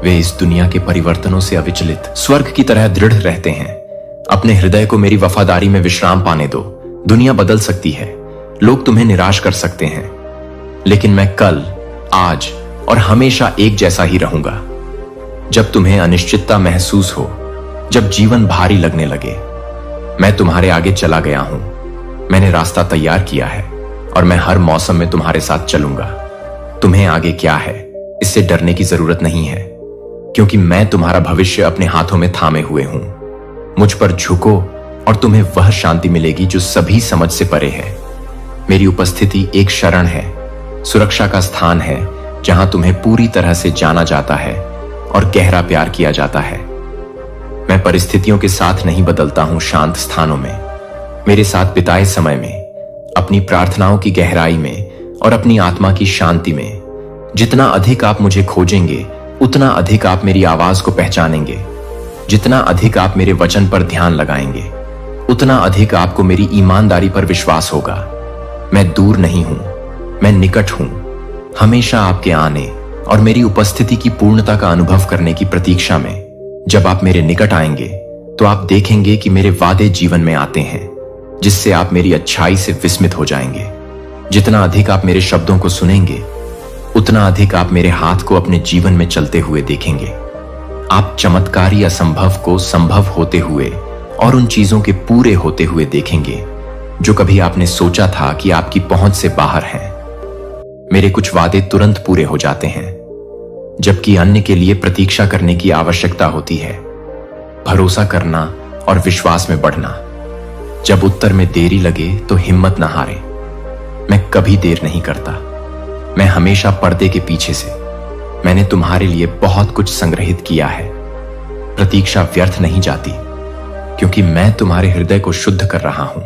वे इस दुनिया के परिवर्तनों से अविचलित स्वर्ग की तरह दृढ़ रहते हैं। अपने हृदय को मेरी वफादारी में विश्राम पाने दो। दुनिया बदल सकती है, लोग तुम्हें निराश कर सकते हैं, लेकिन मैं कल, आज और हमेशा एक जैसा ही रहूंगा। जब तुम्हें अनिश्चितता महसूस हो, जब जीवन भारी लगने लगे, मैं तुम्हारे आगे चला गया हूं। मैंने रास्ता तैयार किया है और मैं हर मौसम में तुम्हारे साथ चलूंगा। तुम्हें आगे क्या है, इससे डरने की जरूरत नहीं है, क्योंकि मैं तुम्हारा भविष्य अपने हाथों में थामे हुए हूं। मुझ पर झुको और तुम्हें वह शांति मिलेगी जो सभी समझ से परे है। मेरी उपस्थिति एक शरण है, सुरक्षा का स्थान है, जहां तुम्हें पूरी तरह से जाना जाता है और गहरा प्यार किया जाता है। मैं परिस्थितियों के साथ नहीं बदलता हूं। शांत स्थानों में, मेरे साथ बिताए समय में, अपनी प्रार्थनाओं की गहराई में और अपनी आत्मा की शांति में, जितना अधिक आप मुझे खोजेंगे उतना अधिक आप मेरी आवाज को पहचानेंगे। जितना अधिक आप मेरे वचन पर ध्यान लगाएंगे उतना अधिक आपको मेरी ईमानदारी पर विश्वास होगा। मैं दूर नहीं हूं, मैं निकट हूं, हमेशा आपके आने और मेरी उपस्थिति की पूर्णता का अनुभव करने की प्रतीक्षा में। जब आप मेरे निकट आएंगे तो आप देखेंगे कि मेरे वादे जीवन में आते हैं, जिससे आप मेरी अच्छाई से विस्मित हो जाएंगे। जितना अधिक आप मेरे शब्दों को सुनेंगे उतना अधिक आप मेरे हाथ को अपने जीवन में चलते हुए देखेंगे। आप चमत्कारी असंभव को संभव होते हुए और उन चीजों के पूरे होते हुए देखेंगे जो कभी आपने सोचा था कि आपकी पहुंच से बाहर हैं। मेरे कुछ वादे तुरंत पूरे हो जाते हैं, जबकि अन्य के लिए प्रतीक्षा करने की आवश्यकता होती है। भरोसा करना और विश्वास में बढ़ना। जब उत्तर में देरी लगे तो हिम्मत न हारे। मैं कभी देर नहीं करता, मैं हमेशा पर्दे के पीछे से। मैंने तुम्हारे लिए बहुत कुछ संग्रहित किया है। प्रतीक्षा व्यर्थ नहीं जाती, क्योंकि मैं तुम्हारे हृदय को शुद्ध कर रहा हूं,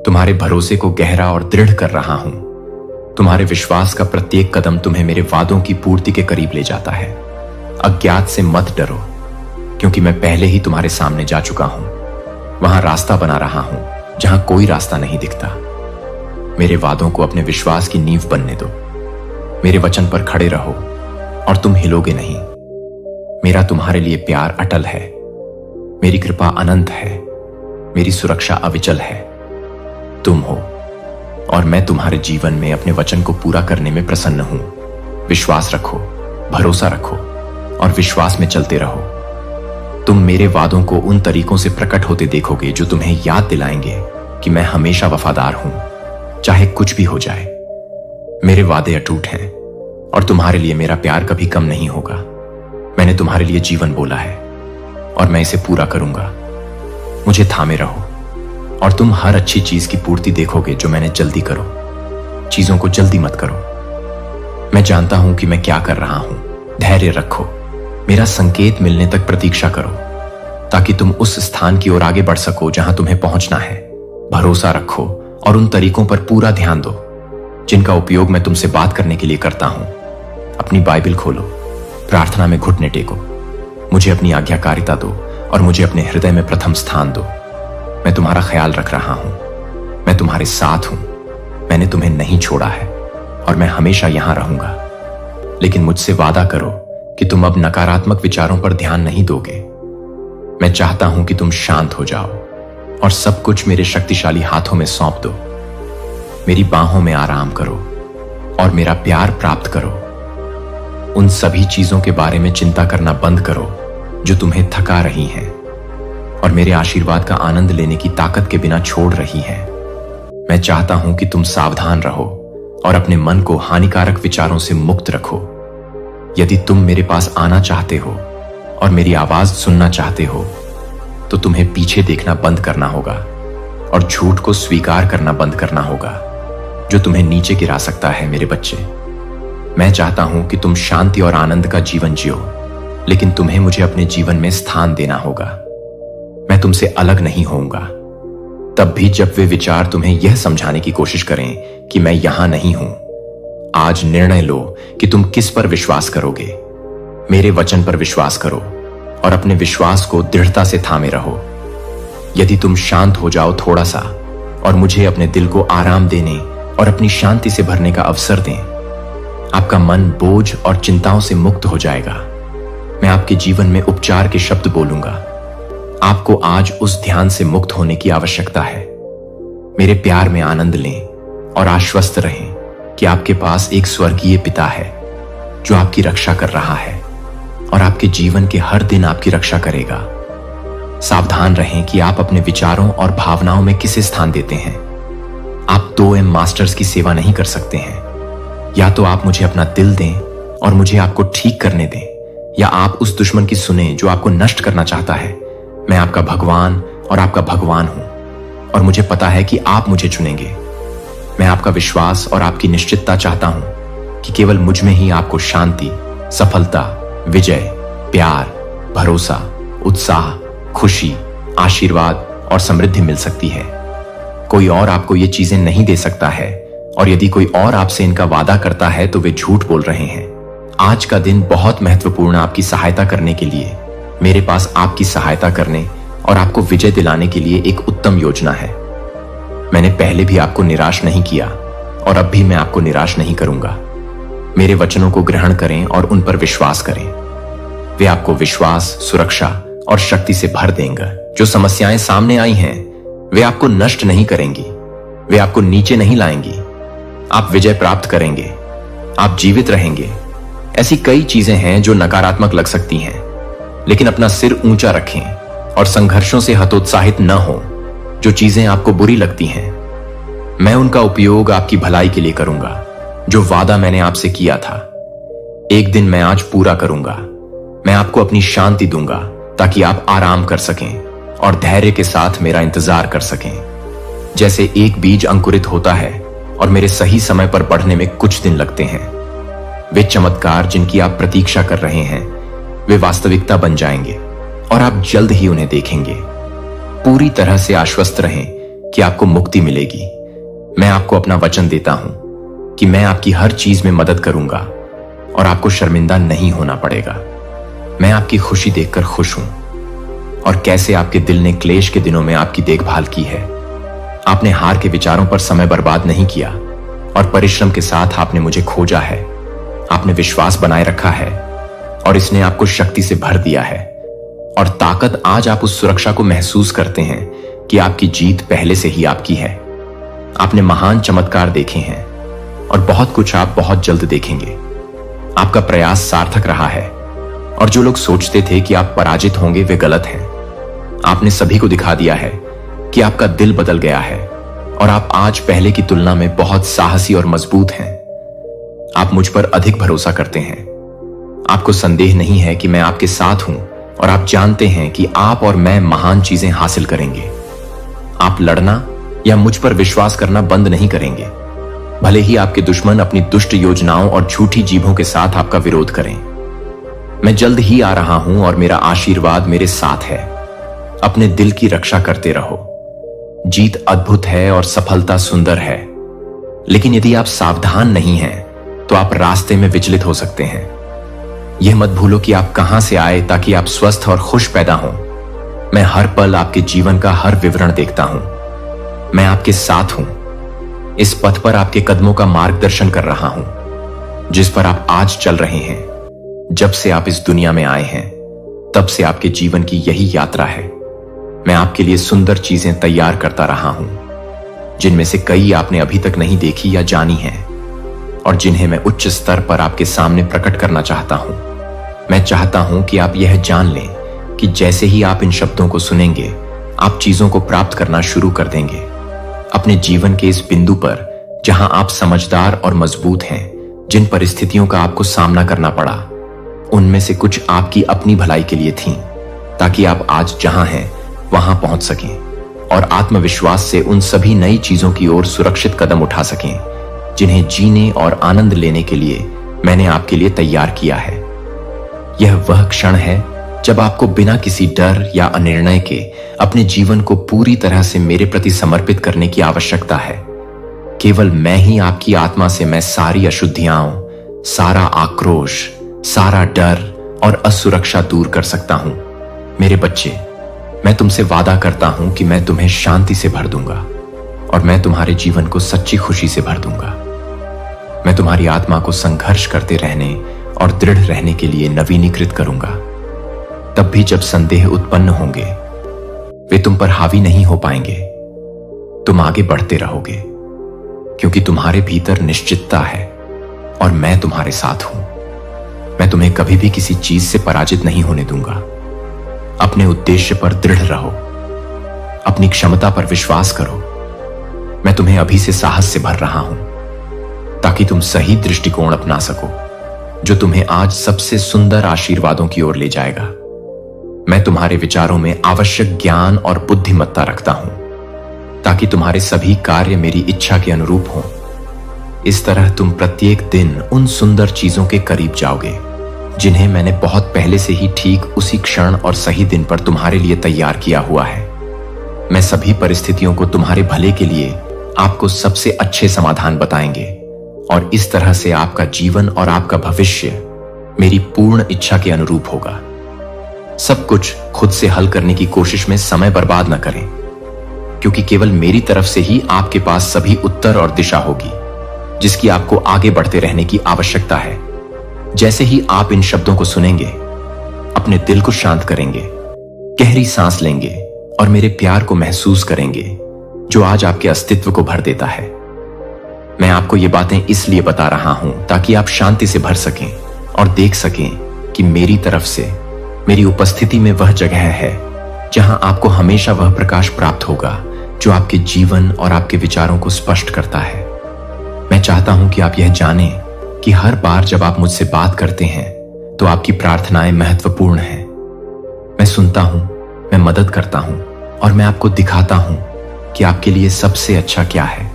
तुम्हारे भरोसे को गहरा और दृढ़ कर रहा हूं। तुम्हारे विश्वास का प्रत्येक कदम तुम्हें मेरे वादों की पूर्ति के करीब ले जाता है। अज्ञात से मत डरो, क्योंकि मैं पहले ही तुम्हारे सामने जा चुका हूं। वहां रास्ता बना रहा हूं जहां कोई रास्ता नहीं दिखता। मेरे वादों को अपने विश्वास की नींव बनने दो। मेरे वचन पर खड़े रहो और तुम हिलोगे नहीं। मेरा तुम्हारे लिए प्यार अटल है, मेरी कृपा अनंत है, मेरी सुरक्षा अविचल है। तुम हो और मैं तुम्हारे जीवन में अपने वचन को पूरा करने में प्रसन्न हूं। विश्वास रखो, भरोसा रखो और विश्वास में चलते रहो। तुम मेरे वादों को उन तरीकों से प्रकट होते देखोगे जो तुम्हें याद दिलाएंगे कि मैं हमेशा वफादार हूं, चाहे कुछ भी हो जाए। मेरे वादे अटूट हैं और तुम्हारे लिए मेरा प्यार कभी कम नहीं होगा। मैंने तुम्हारे लिए जीवन बोला है और मैं इसे पूरा करूंगा। मुझे थामे रहो और तुम हर अच्छी चीज की पूर्ति देखोगे। जो मैंने जल्दी करो, चीजों को जल्दी मत करो। मैं जानता हूं कि मैं क्या कर रहा हूं। धैर्य रखो, मेरा संकेत मिलने तक प्रतीक्षा करो, ताकि तुम उस स्थान की ओर आगे बढ़ सको जहां तुम्हें पहुंचना है। भरोसा रखो और उन तरीकों पर पूरा ध्यान दो जिनका उपयोग मैं तुमसे बात करने के लिए करता हूं। अपनी बाइबल खोलो, प्रार्थना में घुटने टेको, मुझे अपनी आज्ञाकारिता दो और मुझे अपने हृदय में प्रथम स्थान दो। मैं तुम्हारा ख्याल रख रहा हूं, मैं तुम्हारे साथ हूं। मैंने तुम्हें नहीं छोड़ा है और मैं हमेशा यहां रहूंगा। लेकिन मुझसे वादा करो कि तुम अब नकारात्मक विचारों पर ध्यान नहीं दोगे। मैं चाहता हूं कि तुम शांत हो जाओ और सब कुछ मेरे शक्तिशाली हाथों में सौंप दो। मेरी बाहों में आराम करो और मेरा प्यार प्राप्त करो। उन सभी चीजों के बारे में चिंता करना बंद करो जो तुम्हें थका रही हैं और मेरे आशीर्वाद का आनंद लेने की ताकत के बिना छोड़ रही हैं। मैं चाहता हूं कि तुम सावधान रहो और अपने मन को हानिकारक विचारों से मुक्त रखो। यदि तुम मेरे पास आना चाहते हो और मेरी आवाज सुनना चाहते हो, तो तुम्हें पीछे देखना बंद करना होगा और झूठ को स्वीकार करना बंद करना होगा, जो तुम्हें नीचे गिरा सकता है। मेरे बच्चे, मैं चाहता हूं कि तुम शांति और आनंद का जीवन जियो, लेकिन तुम्हें मुझे अपने जीवन में स्थान देना होगा। तुमसे अलग नहीं होऊंगा। तब भी जब वे विचार तुम्हें यह समझाने की कोशिश करें कि मैं यहां नहीं हूं, आज निर्णय लो कि तुम किस पर विश्वास करोगे। मेरे वचन पर विश्वास करो और अपने विश्वास को दृढ़ता से थामे रहो। यदि तुम शांत हो जाओ थोड़ा सा और मुझे अपने दिल को आराम देने और अपनी शांति से भरने का अवसर दें, आपका मन बोझ और चिंताओं से मुक्त हो जाएगा। मैं आपके जीवन में उपचार के शब्द बोलूंगा। आपको आज उस ध्यान से मुक्त होने की आवश्यकता है। मेरे प्यार में आनंद लें और आश्वस्त रहें कि आपके पास एक स्वर्गीय पिता है जो आपकी रक्षा कर रहा है और आपके जीवन के हर दिन आपकी रक्षा करेगा। सावधान रहें कि आप अपने विचारों और भावनाओं में किसे स्थान देते हैं। आप 2M मास्टर्स की सेवा नहीं कर सकते हैं। या तो आप मुझे अपना दिल दें और मुझे आपको ठीक करने दें, या आप उस दुश्मन की सुने जो आपको नष्ट करना चाहता है। मैं आपका भगवान और आपका भगवान हूं और मुझे पता है कि आप मुझे चुनेंगे। मैं आपका विश्वास और आपकी निश्चितता चाहता हूं कि केवल मुझ में ही आपको शांति, सफलता, विजय, प्यार, भरोसा, उत्साह, खुशी, आशीर्वाद और समृद्धि मिल सकती है। कोई और आपको ये चीजें नहीं दे सकता है, और यदि कोई और आपसे इनका वादा करता है तो वे झूठ बोल रहे हैं। आज का दिन बहुत महत्वपूर्ण आपकी सहायता करने के लिए। मेरे पास आपकी सहायता करने और आपको विजय दिलाने के लिए एक उत्तम योजना है। मैंने पहले भी आपको निराश नहीं किया और अब भी मैं आपको निराश नहीं करूंगा। मेरे वचनों को ग्रहण करें और उन पर विश्वास करें। वे आपको विश्वास, सुरक्षा और शक्ति से भर देंगे। जो समस्याएं सामने आई हैं, वे आपको नष्ट नहीं करेंगी, वे आपको नीचे नहीं लाएंगी। आप विजय प्राप्त करेंगे, आप जीवित रहेंगे। ऐसी कई चीजें हैं जो नकारात्मक लग सकती हैं, लेकिन अपना सिर ऊंचा रखें और संघर्षों से हतोत्साहित न हो। जो चीजें आपको बुरी लगती हैं, मैं उनका उपयोग आपकी भलाई के लिए करूंगा। जो वादा मैंने आपसे किया था, एक दिन मैं आज पूरा करूंगा। मैं आपको अपनी शांति दूंगा ताकि आप आराम कर सकें और धैर्य के साथ मेरा इंतजार कर सकें। जैसे एक बीज अंकुरित होता है और मेरे सही समय पर बढ़ने में कुछ दिन लगते हैं, वे चमत्कार जिनकी आप प्रतीक्षा कर रहे हैं, वे वास्तविकता बन जाएंगे और आप जल्द ही उन्हें देखेंगे। पूरी तरह से आश्वस्त रहें कि आपको मुक्ति मिलेगी। मैं आपको अपना वचन देता हूं कि मैं आपकी हर चीज में मदद करूंगा और आपको शर्मिंदा नहीं होना पड़ेगा। मैं आपकी खुशी देखकर खुश हूं और कैसे आपके दिल ने क्लेश के दिनों में आपकी देखभाल की है। आपने हार के विचारों पर समय बर्बाद नहीं किया और परिश्रम के साथ आपने मुझे खोजा है। आपने विश्वास बनाए रखा है और इसने आपको शक्ति से भर दिया है और ताकत। आज आप उस सुरक्षा को महसूस करते हैं कि आपकी जीत पहले से ही आपकी है। आपने महान चमत्कार देखे हैं और बहुत कुछ आप बहुत जल्द देखेंगे। आपका प्रयास सार्थक रहा है और जो लोग सोचते थे कि आप पराजित होंगे, वे गलत हैं। आपने सभी को दिखा दिया है कि आपका दिल बदल गया है और आप आज पहले की तुलना में बहुत साहसी और मजबूत हैं। आप मुझ पर अधिक भरोसा करते हैं। आपको संदेह नहीं है कि मैं आपके साथ हूं और आप जानते हैं कि आप और मैं महान चीजें हासिल करेंगे। आप लड़ना या मुझ पर विश्वास करना बंद नहीं करेंगे, भले ही आपके दुश्मन अपनी दुष्ट योजनाओं और झूठी जीभों के साथ आपका विरोध करें। मैं जल्द ही आ रहा हूं और मेरा आशीर्वाद मेरे साथ है। अपने दिल की रक्षा करते रहो। जीत अद्भुत है और सफलता सुंदर है, लेकिन यदि आप सावधान नहीं हैं तो आप रास्ते में विचलित हो सकते हैं। यह मत भूलो कि आप कहां से आए ताकि आप स्वस्थ और खुश पैदा हों। मैं हर पल आपके जीवन का हर विवरण देखता हूं। मैं आपके साथ हूं। इस पथ पर आपके कदमों का मार्गदर्शन कर रहा हूं जिस पर आप आज चल रहे हैं। जब से आप इस दुनिया में आए हैं, तब से आपके जीवन की यही यात्रा है। मैं आपके लिए सुंदर चीजें तैयार करता रहा हूं, जिनमें से कई आपने अभी तक नहीं देखी या जानी हैं, और जिन्हें मैं उच्च स्तर पर आपके सामने प्रकट करना चाहता हूं। मैं चाहता हूं कि आप यह जान लें कि जैसे ही आप इन शब्दों को सुनेंगे, आप चीजों को प्राप्त करना शुरू कर देंगे। अपने जीवन के इस बिंदु पर जहां आप समझदार और मजबूत हैं, जिन परिस्थितियों का आपको सामना करना पड़ा, उनमें से कुछ आपकी अपनी भलाई के लिए थीं, ताकि आप आज जहां हैं वहां पहुंच सकें और आत्मविश्वास से उन सभी नई चीजों की ओर सुरक्षित कदम उठा सकें जिन्हें जीने और आनंद लेने के लिए मैंने आपके लिए तैयार किया है। यह वह क्षण है जब आपको बिना किसी डर या अनिर्णय के अपने जीवन को पूरी तरह से मेरे प्रति समर्पित करने की आवश्यकता है। केवल मैं ही आपकी आत्मा से मैं सारी अशुद्धियां, सारा आक्रोश, सारा डर और असुरक्षा दूर कर सकता हूं। मेरे बच्चे, मैं तुमसे वादा करता हूं कि मैं तुम्हें शांति से भर दूंगा और मैं तुम्हारे जीवन को सच्ची खुशी से भर दूंगा। मैं तुम्हारी आत्मा को संघर्ष करते रहने और दृढ़ रहने के लिए नवीनीकृत करूंगा। तब भी जब संदेह उत्पन्न होंगे, वे तुम पर हावी नहीं हो पाएंगे। तुम आगे बढ़ते रहोगे, क्योंकि तुम्हारे भीतर निश्चितता है और मैं तुम्हारे साथ हूं। मैं तुम्हें कभी भी किसी चीज से पराजित नहीं होने दूंगा। अपने उद्देश्य पर दृढ़ रहो, अपनी क्षमता पर विश्वास करो। मैं तुम्हें अभी से साहस से भर रहा हूं, ताकि तुम सही दृष्टिकोण अपना सको, जो तुम्हें आज सबसे सुंदर आशीर्वादों की ओर ले जाएगा। मैं तुम्हारे विचारों में आवश्यक ज्ञान और बुद्धिमत्ता रखता हूं, ताकि तुम्हारे सभी कार्य मेरी इच्छा के अनुरूप हों। इस तरह तुम प्रत्येक दिन उन सुंदर चीजों के करीब जाओगे, जिन्हें मैंने बहुत पहले से ही ठीक उसी क्षण और सही दिन पर तुम्हारे लिए तैयार किया हुआ है। मैं सभी परिस्थितियों को तुम्हारे भले के लिए आपको सबसे अच्छे समाधान बताएंगे, और इस तरह से आपका जीवन और आपका भविष्य मेरी पूर्ण इच्छा के अनुरूप होगा। सब कुछ खुद से हल करने की कोशिश में समय बर्बाद न करें, क्योंकि केवल मेरी तरफ से ही आपके पास सभी उत्तर और दिशा होगी, जिसकी आपको आगे बढ़ते रहने की आवश्यकता है। जैसे ही आप इन शब्दों को सुनेंगे, अपने दिल को शांत करेंगे, गहरी सांस लेंगे और मेरे प्यार को महसूस करेंगे, जो आज आपके अस्तित्व को भर देता है। मैं आपको ये बातें इसलिए बता रहा हूं ताकि आप शांति से भर सकें और देख सकें कि मेरी तरफ से मेरी उपस्थिति में वह जगह है जहां आपको हमेशा वह प्रकाश प्राप्त होगा जो आपके जीवन और आपके विचारों को स्पष्ट करता है। मैं चाहता हूं कि आप यह जानें कि हर बार जब आप मुझसे बात करते हैं तो आपकी प्रार्थनाएं महत्वपूर्ण हैं। मैं सुनता हूं, मैं मदद करता हूं और मैं आपको दिखाता हूं कि आपके लिए सबसे अच्छा क्या है।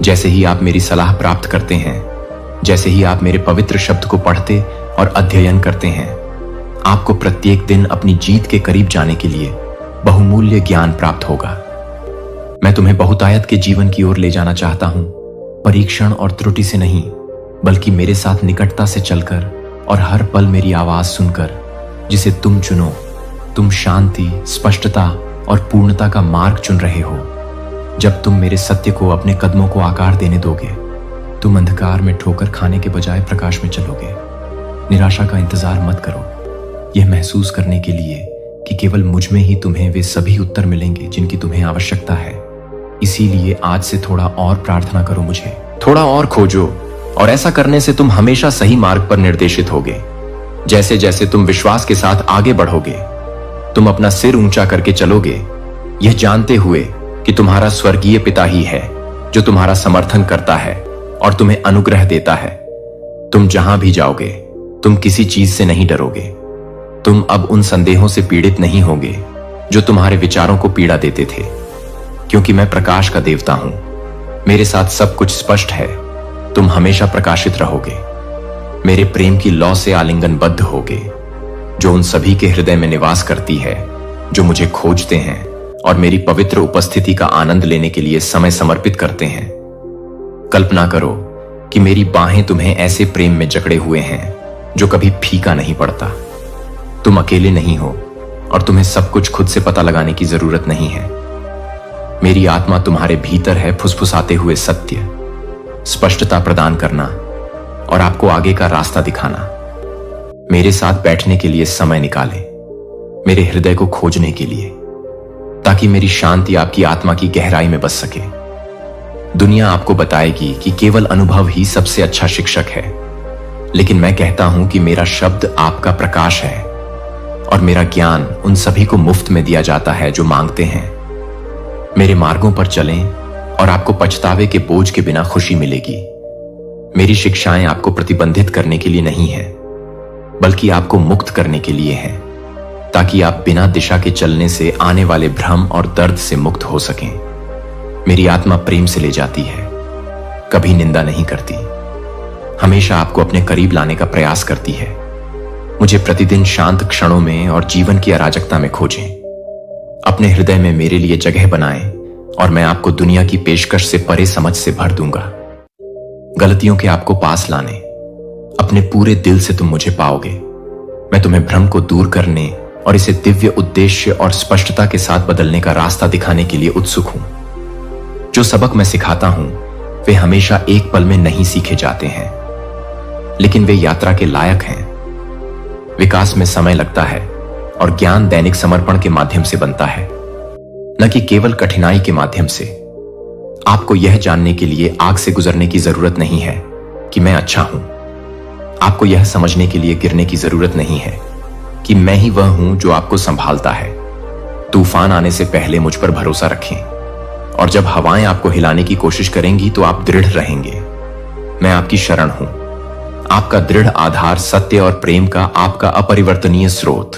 जैसे ही आप मेरी सलाह प्राप्त करते हैं, जैसे ही आप मेरे पवित्र शब्द को पढ़ते और अध्ययन करते हैं, आपको प्रत्येक दिन अपनी जीत के करीब जाने के लिए बहुमूल्य ज्ञान प्राप्त होगा। मैं तुम्हें बहुतायत के जीवन की ओर ले जाना चाहता हूं, परीक्षण और त्रुटि से नहीं, बल्कि मेरे साथ निकटता से चलकर और हर पल मेरी आवाज सुनकर, जिसे तुम चुनो। तुम शांति, स्पष्टता और पूर्णता का मार्ग चुन रहे हो। जब तुम मेरे सत्य को अपने कदमों को आकार देने दोगे, तुम अंधकार में ठोकर खाने के बजाय प्रकाश में चलोगे। निराशा का इंतजार मत करो, यह महसूस करने के लिए कि केवल मुझ में ही तुम्हें वे सभी उत्तर मिलेंगे जिनकी तुम्हें आवश्यकता है। इसीलिए आज से थोड़ा और प्रार्थना करो मुझे, थोड़ा और खोजो, और ऐसा करने से तुम हमेशा सही मार्ग पर निर्देशित होगे। जैसे जैसे तुम विश्वास के साथ आगे बढ़ोगे, तुम अपना सिर ऊंचा करके चलोगे, यह जानते हुए कि तुम्हारा स्वर्गीय पिता ही है जो तुम्हारा समर्थन करता है और तुम्हें अनुग्रह देता है। तुम जहां भी जाओगे, तुम किसी चीज से नहीं डरोगे। तुम अब उन संदेहों से पीड़ित नहीं होगे जो तुम्हारे विचारों को पीड़ा देते थे, क्योंकि मैं प्रकाश का देवता हूं। मेरे साथ सब कुछ स्पष्ट है। तुम हमेशा प्रकाशित रहोगे, मेरे प्रेम की लौ से आलिंगनबद्ध होगे, जो उन सभी के हृदय में निवास करती है जो मुझे खोजते हैं और मेरी पवित्र उपस्थिति का आनंद लेने के लिए समय समर्पित करते हैं। कल्पना करो कि मेरी बाहें तुम्हें ऐसे प्रेम में जकड़े हुए हैं जो कभी फीका नहीं पड़ता। तुम अकेले नहीं हो और तुम्हें सब कुछ खुद से पता लगाने की जरूरत नहीं है। मेरी आत्मा तुम्हारे भीतर है, फुसफुसाते हुए सत्य, स्पष्टता प्रदान करना और आपको आगे का रास्ता दिखाना। मेरे साथ बैठने के लिए समय निकालें, मेरे हृदय को खोजने के लिए, ताकि मेरी शांति आपकी आत्मा की गहराई में बस सके। दुनिया आपको बताएगी कि केवल अनुभव ही सबसे अच्छा शिक्षक है, लेकिन मैं कहता हूं कि मेरा शब्द आपका प्रकाश है और मेरा ज्ञान उन सभी को मुफ्त में दिया जाता है जो मांगते हैं। मेरे मार्गों पर चलें और आपको पछतावे के बोझ के बिना खुशी मिलेगी। मेरी शिक्षाएं आपको प्रतिबंधित करने के लिए नहीं है, बल्कि आपको मुक्त करने के लिए हैं, ताकि आप बिना दिशा के चलने से आने वाले भ्रम और दर्द से मुक्त हो सकें। मेरी आत्मा प्रेम से ले जाती है, कभी निंदा नहीं करती, हमेशा आपको अपने करीब लाने का प्रयास करती है। मुझे प्रतिदिन शांत क्षणों में और जीवन की अराजकता में खोजें। अपने हृदय में मेरे लिए जगह बनाएं और मैं आपको दुनिया की पेशकश से परे समझ से भर दूंगा। गलतियों के आपको पास लाने, अपने पूरे दिल से तुम मुझे पाओगे। मैं तुम्हें भ्रम को दूर करने और इसे दिव्य उद्देश्य और स्पष्टता के साथ बदलने का रास्ता दिखाने के लिए उत्सुक हूं। जो सबक मैं सिखाता हूं वे हमेशा एक पल में नहीं सीखे जाते हैं, लेकिन वे यात्रा के लायक हैं। विकास में समय लगता है और ज्ञान दैनिक समर्पण के माध्यम से बनता है, न कि केवल कठिनाई के माध्यम से। आपको यह जानने के लिए आग से गुजरने की जरूरत नहीं है कि मैं अच्छा हूं। आपको यह समझने के लिए गिरने की जरूरत नहीं है कि मैं ही वह हूं जो आपको संभालता है। तूफान आने से पहले मुझ पर भरोसा रखें, और जब हवाएं आपको हिलाने की कोशिश करेंगी तो आप दृढ़ रहेंगे। मैं आपकी शरण हूं, आपका दृढ़ आधार, सत्य और प्रेम का आपका अपरिवर्तनीय स्रोत।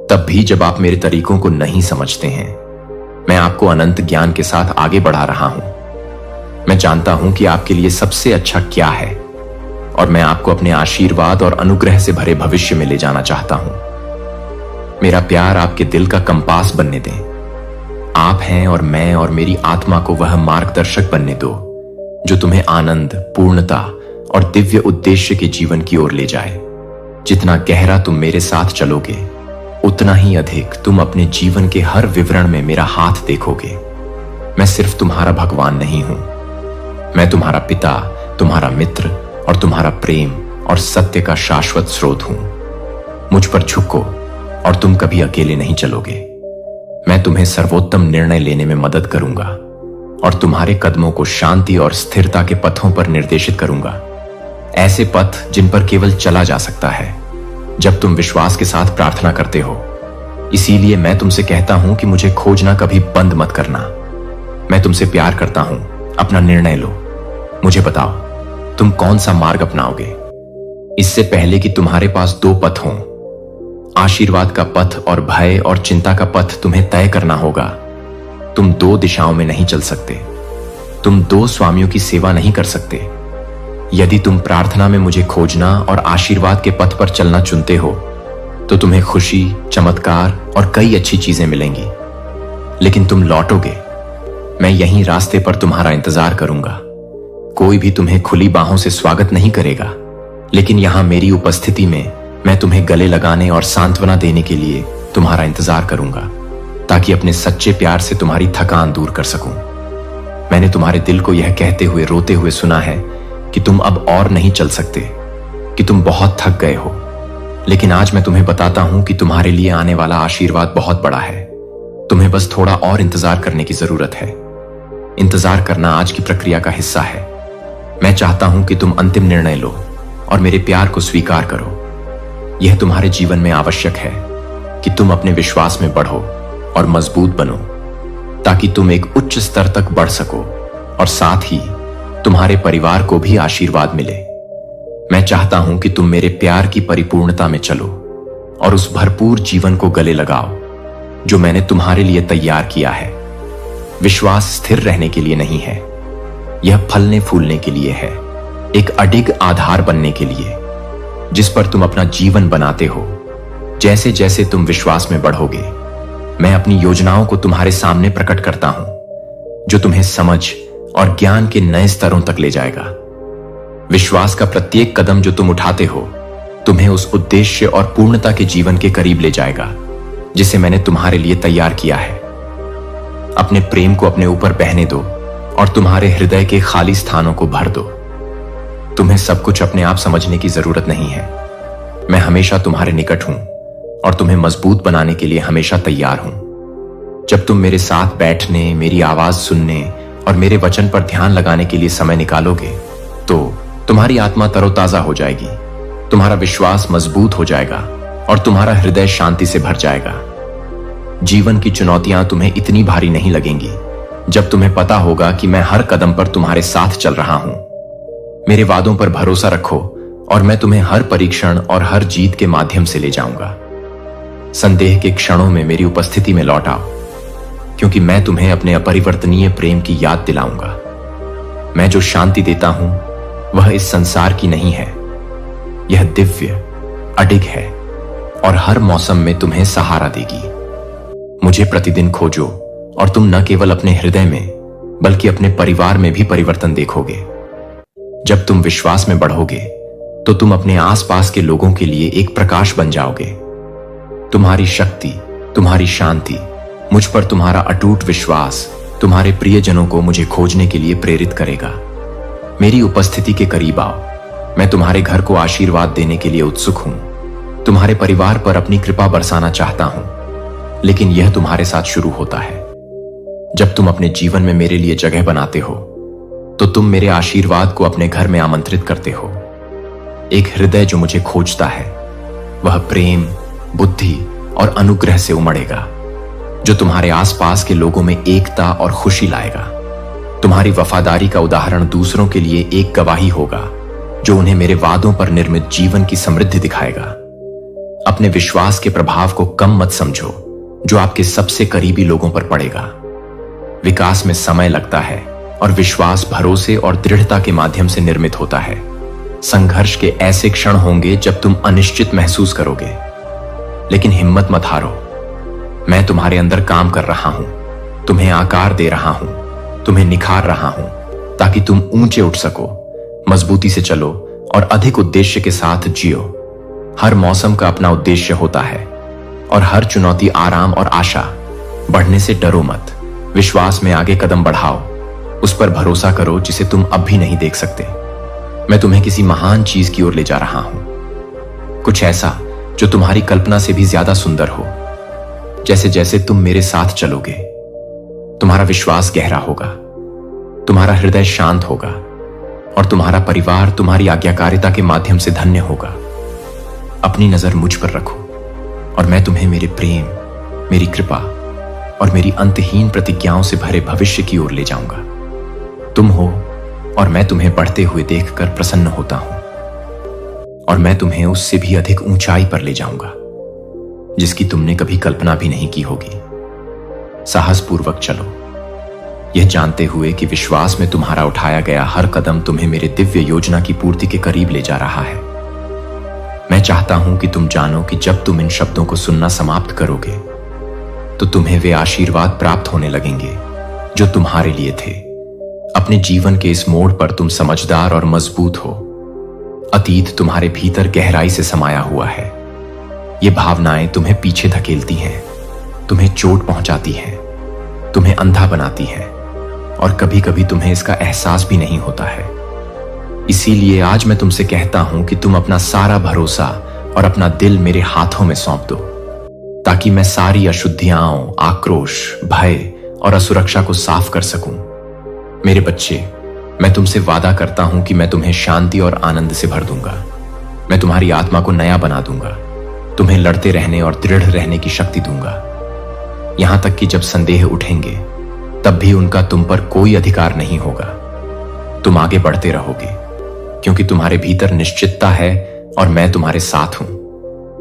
तब भी जब आप मेरे तरीकों को नहीं समझते हैं, मैं आपको अनंत ज्ञान के साथ आगे बढ़ा रहा हूं। मैं जानता हूं कि आपके लिए सबसे अच्छा क्या है, और मैं आपको अपने आशीर्वाद और अनुग्रह से भरे भविष्य में ले जाना चाहता हूं। मेरा प्यार आपके दिल का कंपास बनने दें। आप हैं और मैं और मेरी आत्मा को वह मार्गदर्शक बनने दो जो तुम्हें आनंद, पूर्णता और दिव्य उद्देश्य के जीवन की ओर ले जाए। जितना गहरा तुम मेरे साथ चलोगे, उतना ही अधिक तुम अपने जीवन के हर विवरण में मेरा हाथ देखोगे। मैं सिर्फ तुम्हारा भगवान नहीं हूं, मैं तुम्हारा पिता, तुम्हारा मित्र और तुम्हारा प्रेम और सत्य का शाश्वत स्रोत हूं। मुझ पर झुको और तुम कभी अकेले नहीं चलोगे। मैं तुम्हें सर्वोत्तम निर्णय लेने में मदद करूंगा और तुम्हारे कदमों को शांति और स्थिरता के पथों पर निर्देशित करूंगा, ऐसे पथ जिन पर केवल चला जा सकता है जब तुम विश्वास के साथ प्रार्थना करते हो। इसीलिए मैं तुमसे कहता हूं कि मुझे खोजना कभी बंद मत करना। मैं तुमसे प्यार करता हूं, अपना निर्णय लो। मुझे बताओ तुम कौन सा मार्ग अपनाओगे। इससे पहले कि तुम्हारे पास दो पथ हों, आशीर्वाद का पथ और भय और चिंता का पथ तुम्हें तय करना होगा। तुम दो दिशाओं में नहीं चल सकते, तुम दो स्वामियों की सेवा नहीं कर सकते। यदि तुम प्रार्थना में मुझे खोजना और आशीर्वाद के पथ पर चलना चुनते हो तो तुम्हें खुशी, चमत्कार और कई अच्छी चीजें मिलेंगी, लेकिन तुम लौटोगे। मैं यहीं रास्ते पर तुम्हारा इंतजार करूंगा। कोई भी तुम्हें खुली बाहों से स्वागत नहीं करेगा, लेकिन यहां मेरी उपस्थिति में मैं तुम्हें गले लगाने और सांत्वना देने के लिए तुम्हारा इंतजार करूंगा, ताकि अपने सच्चे प्यार से तुम्हारी थकान दूर कर सकूं। मैंने तुम्हारे दिल को यह कहते हुए रोते हुए सुना है कि तुम अब और नहीं चल सकते, कि तुम बहुत थक गए हो। लेकिन आज मैं तुम्हें बताता हूं कि तुम्हारे लिए आने वाला आशीर्वाद बहुत बड़ा है। तुम्हें बस थोड़ा और इंतजार करने की जरूरत है। इंतजार करना आज की प्रक्रिया का हिस्सा है। मैं चाहता हूं कि तुम अंतिम निर्णय लो और मेरे प्यार को स्वीकार करो। यह तुम्हारे जीवन में आवश्यक है कि तुम अपने विश्वास में बढ़ो और मजबूत बनो, ताकि तुम एक उच्च स्तर तक बढ़ सको और साथ ही तुम्हारे परिवार को भी आशीर्वाद मिले। मैं चाहता हूं कि तुम मेरे प्यार की परिपूर्णता में चलो और उस भरपूर जीवन को गले लगाओ जो मैंने तुम्हारे लिए तैयार किया है। विश्वास स्थिर रहने के लिए नहीं है, यह फलने फूलने के लिए है, एक अडिग आधार बनने के लिए जिस पर तुम अपना जीवन बनाते हो। जैसे जैसे तुम विश्वास में बढ़ोगे, मैं अपनी योजनाओं को तुम्हारे सामने प्रकट करता हूं, जो तुम्हें समझ और ज्ञान के नए स्तरों तक ले जाएगा। विश्वास का प्रत्येक कदम जो तुम उठाते हो, तुम्हें उस उद्देश्य और पूर्णता के जीवन के करीब ले जाएगा जिसे मैंने तुम्हारे लिए तैयार किया है। अपने प्रेम को अपने ऊपर बहने दो और तुम्हारे हृदय के खाली स्थानों को भर दो। तुम्हें सब कुछ अपने आप समझने की जरूरत नहीं है। मैं हमेशा तुम्हारे निकट हूं और तुम्हें मजबूत बनाने के लिए हमेशा तैयार हूं। जब तुम मेरे साथ बैठने, मेरी आवाज सुनने और मेरे वचन पर ध्यान लगाने के लिए समय निकालोगे तो तुम्हारी आत्मा तरोताजा हो जाएगी, तुम्हारा विश्वास मजबूत हो जाएगा और तुम्हारा हृदय शांति से भर जाएगा। जीवन की चुनौतियां तुम्हें इतनी भारी नहीं लगेंगी जब तुम्हें पता होगा कि मैं हर कदम पर तुम्हारे साथ चल रहा हूं। मेरे वादों पर भरोसा रखो और मैं तुम्हें हर परीक्षण और हर जीत के माध्यम से ले जाऊंगा। संदेह के क्षणों में मेरी उपस्थिति में लौट आओ, क्योंकि मैं तुम्हें अपने अपरिवर्तनीय प्रेम की याद दिलाऊंगा। मैं जो शांति देता हूं वह इस संसार की नहीं है, यह दिव्य, अडिग है और हर मौसम में तुम्हें सहारा देगी। मुझे प्रतिदिन खोजो और तुम न केवल अपने हृदय में बल्कि अपने परिवार में भी परिवर्तन देखोगे। जब तुम विश्वास में बढ़ोगे तो तुम अपने आसपास के लोगों के लिए एक प्रकाश बन जाओगे। तुम्हारी शक्ति, तुम्हारी शांति, मुझ पर तुम्हारा अटूट विश्वास तुम्हारे प्रियजनों को मुझे खोजने के लिए प्रेरित करेगा। मेरी उपस्थिति के करीब आओ। मैं तुम्हारे घर को आशीर्वाद देने के लिए उत्सुक हूं। तुम्हारे परिवार पर अपनी कृपा बरसाना चाहता हूं, लेकिन यह तुम्हारे साथ शुरू होता है। जब तुम अपने जीवन में मेरे लिए जगह बनाते हो तो तुम मेरे आशीर्वाद को अपने घर में आमंत्रित करते हो। एक हृदय जो मुझे खोजता है वह प्रेम, बुद्धि और अनुग्रह से उमड़ेगा, जो तुम्हारे आसपास के लोगों में एकता और खुशी लाएगा। तुम्हारी वफादारी का उदाहरण दूसरों के लिए एक गवाही होगा, जो उन्हें मेरे वादों पर निर्मित जीवन की समृद्धि दिखाएगा। अपने विश्वास के प्रभाव को कम मत समझो, जो आपके सबसे करीबी लोगों पर पड़ेगा। विकास में समय लगता है और विश्वास भरोसे और दृढ़ता के माध्यम से निर्मित होता है। संघर्ष के ऐसे क्षण होंगे जब तुम अनिश्चित महसूस करोगे, लेकिन हिम्मत मत हारो। मैं तुम्हारे अंदर काम कर रहा हूं, तुम्हें आकार दे रहा हूं, तुम्हें निखार रहा हूं, ताकि तुम ऊंचे उठ सको, मजबूती से चलो और अधिक उद्देश्य के साथ जियो। हर मौसम का अपना उद्देश्य होता है और हर चुनौती आराम और आशा। बढ़ने से डरो मत, विश्वास में आगे कदम बढ़ाओ। उस पर भरोसा करो जिसे तुम अब भी नहीं देख सकते। मैं तुम्हें किसी महान चीज की ओर ले जा रहा हूं, कुछ ऐसा जो तुम्हारी कल्पना से भी ज्यादा सुंदर हो। जैसे जैसे तुम मेरे साथ चलोगे, तुम्हारा विश्वास गहरा होगा, तुम्हारा हृदय शांत होगा और तुम्हारा परिवार तुम्हारी आज्ञाकारिता के माध्यम से धन्य होगा। अपनी नजर मुझ पर रखो और मैं तुम्हें मेरे प्रेम, मेरी कृपा और मेरी अंतहीन प्रतिज्ञाओं से भरे भविष्य की ओर ले जाऊंगा। तुम हो और मैं तुम्हें बढ़ते हुए देखकर प्रसन्न होता हूं, और मैं तुम्हें उससे भी अधिक ऊंचाई पर ले जाऊंगा जिसकी तुमने कभी कल्पना भी नहीं की होगी। साहसपूर्वक चलो, यह जानते हुए कि विश्वास में तुम्हारा उठाया गया हर कदम तुम्हें मेरे दिव्य योजना की पूर्ति के करीब ले जा रहा है। मैं चाहता हूं कि तुम जानो कि जब तुम इन शब्दों को सुनना समाप्त करोगे तो तुम्हें वे आशीर्वाद प्राप्त होने लगेंगे जो तुम्हारे लिए थे। अपने जीवन के इस मोड़ पर तुम समझदार और मजबूत हो। अतीत तुम्हारे भीतर गहराई से समाया हुआ है। ये भावनाएं तुम्हें पीछे धकेलती हैं, तुम्हें चोट पहुंचाती हैं, तुम्हें अंधा बनाती हैं और कभी कभी तुम्हें इसका एहसास भी नहीं होता है। इसीलिए आज मैं तुमसे कहता हूं कि तुम अपना सारा भरोसा और अपना दिल मेरे हाथों में सौंप दो, ताकि मैं सारी अशुद्धियां, आक्रोश, भय और असुरक्षा को साफ कर सकूं। मेरे बच्चे, मैं तुमसे वादा करता हूं कि मैं तुम्हें शांति और आनंद से भर दूंगा। मैं तुम्हारी आत्मा को नया बना दूंगा, तुम्हें लड़ते रहने और दृढ़ रहने की शक्ति दूंगा। यहां तक कि जब संदेह उठेंगे तब भी उनका तुम पर कोई अधिकार नहीं होगा। तुम आगे बढ़ते रहोगे क्योंकि तुम्हारे भीतर निश्चितता है और मैं तुम्हारे साथ हूं।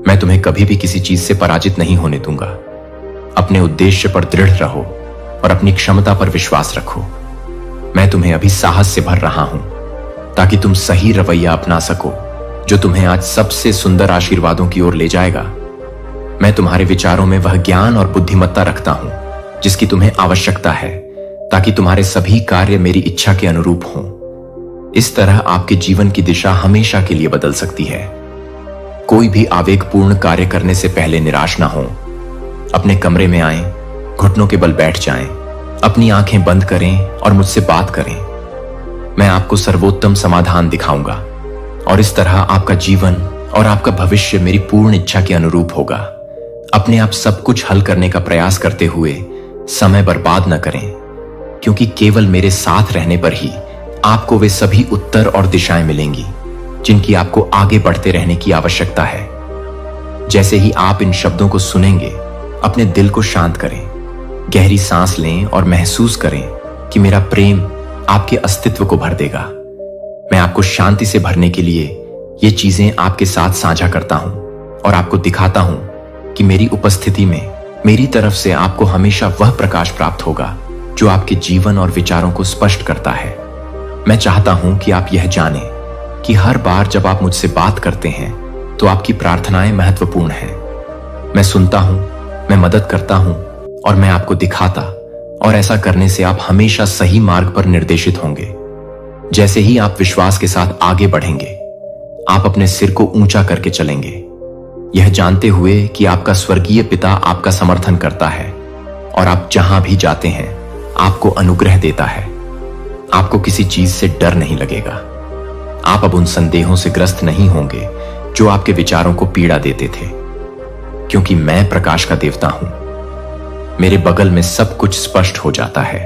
मैं तुम्हें कभी भी किसी चीज से पराजित नहीं होने दूंगा। अपने उद्देश्य पर दृढ़ रहो और अपनी क्षमता पर विश्वास रखो। मैं तुम्हें अभी साहस से भर रहा हूं ताकि तुम सही रवैया अपना सको, जो तुम्हें आज सबसे सुंदर आशीर्वादों की ओर ले जाएगा। मैं तुम्हारे विचारों में वह ज्ञान और बुद्धिमत्ता रखता हूं जिसकी तुम्हें आवश्यकता है, ताकि तुम्हारे सभी कार्य मेरी इच्छा के अनुरूप हों। इस तरह आपके जीवन की दिशा हमेशा के लिए बदल सकती है। कोई भी आवेगपूर्ण कार्य करने से पहले निराश ना हो। अपने कमरे में आएं, घुटनों के बल बैठ जाएं, अपनी आंखें बंद करें और मुझसे बात करें। मैं आपको सर्वोत्तम समाधान दिखाऊंगा और इस तरह आपका जीवन और आपका भविष्य मेरी पूर्ण इच्छा के अनुरूप होगा। अपने आप सब कुछ हल करने का प्रयास करते हुए समय बर्बाद न करें, क्योंकि केवल मेरे साथ रहने पर ही आपको वे सभी उत्तर और दिशाएं मिलेंगी जिनकी आपको आगे बढ़ते रहने की आवश्यकता है। जैसे ही आप इन शब्दों को सुनेंगे, अपने दिल को शांत करें, गहरी सांस लें और महसूस करें कि मेरा प्रेम आपके अस्तित्व को भर देगा। मैं आपको शांति से भरने के लिए ये चीजें आपके साथ साझा करता हूं और आपको दिखाता हूं कि मेरी उपस्थिति में मेरी तरफ से आपको हमेशा वह प्रकाश प्राप्त होगा जो आपके जीवन और विचारों को स्पष्ट करता है। मैं चाहता हूं कि आप यह जानें कि हर बार जब आप मुझसे बात करते हैं तो आपकी प्रार्थनाएं महत्वपूर्ण हैं। मैं सुनता हूं, मैं मदद करता हूं और मैं आपको दिखाता, और ऐसा करने से आप हमेशा सही मार्ग पर निर्देशित होंगे। जैसे ही आप विश्वास के साथ आगे बढ़ेंगे, आप अपने सिर को ऊंचा करके चलेंगे, यह जानते हुए कि आपका स्वर्गीय पिता आपका समर्थन करता है और आप जहां भी जाते हैं आपको अनुग्रह देता है। आपको किसी चीज से डर नहीं लगेगा। आप अब उन संदेहों से ग्रस्त नहीं होंगे जो आपके विचारों को पीड़ा देते थे, क्योंकि मैं प्रकाश का देवता हूं। मेरे बगल में सब कुछ स्पष्ट हो जाता है।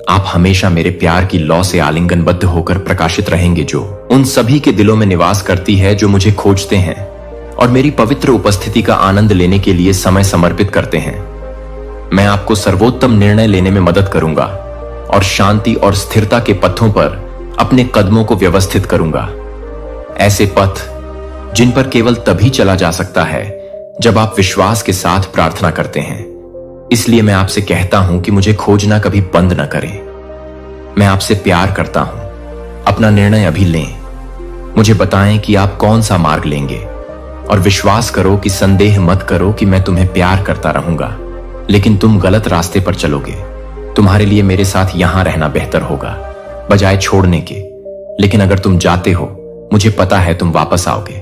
आप हमेशा मेरे प्यार की लौ से आलिंगनबद्ध होकर प्रकाशित रहेंगे, जो उन सभी के दिलों में निवास करती है जो मुझे खोजते हैं और मेरी पवित्र उपस्थिति का आनंद लेने के लिए समय समर्पित करते हैं। मैं आपको सर्वोत्तम निर्णय लेने में मदद करूंगा और शांति और स्थिरता के पथों पर अपने कदमों को व्यवस्थित करूंगा। ऐसे पथ जिन पर केवल तभी चला जा सकता है जब आप विश्वास के साथ प्रार्थना करते हैं। इसलिए मैं आपसे कहता हूं कि मुझे खोजना कभी बंद न करें। मैं आपसे प्यार करता हूं। अपना निर्णय अभी लें। मुझे बताएं कि आप कौन सा मार्ग लेंगे, और विश्वास करो कि संदेह मत करो कि मैं तुम्हें प्यार करता रहूंगा, लेकिन तुम गलत रास्ते पर चलोगे। तुम्हारे लिए मेरे साथ यहां रहना बेहतर होगा बजाय छोड़ने के। लेकिन अगर तुम जाते हो, मुझे पता है तुम वापस आओगे।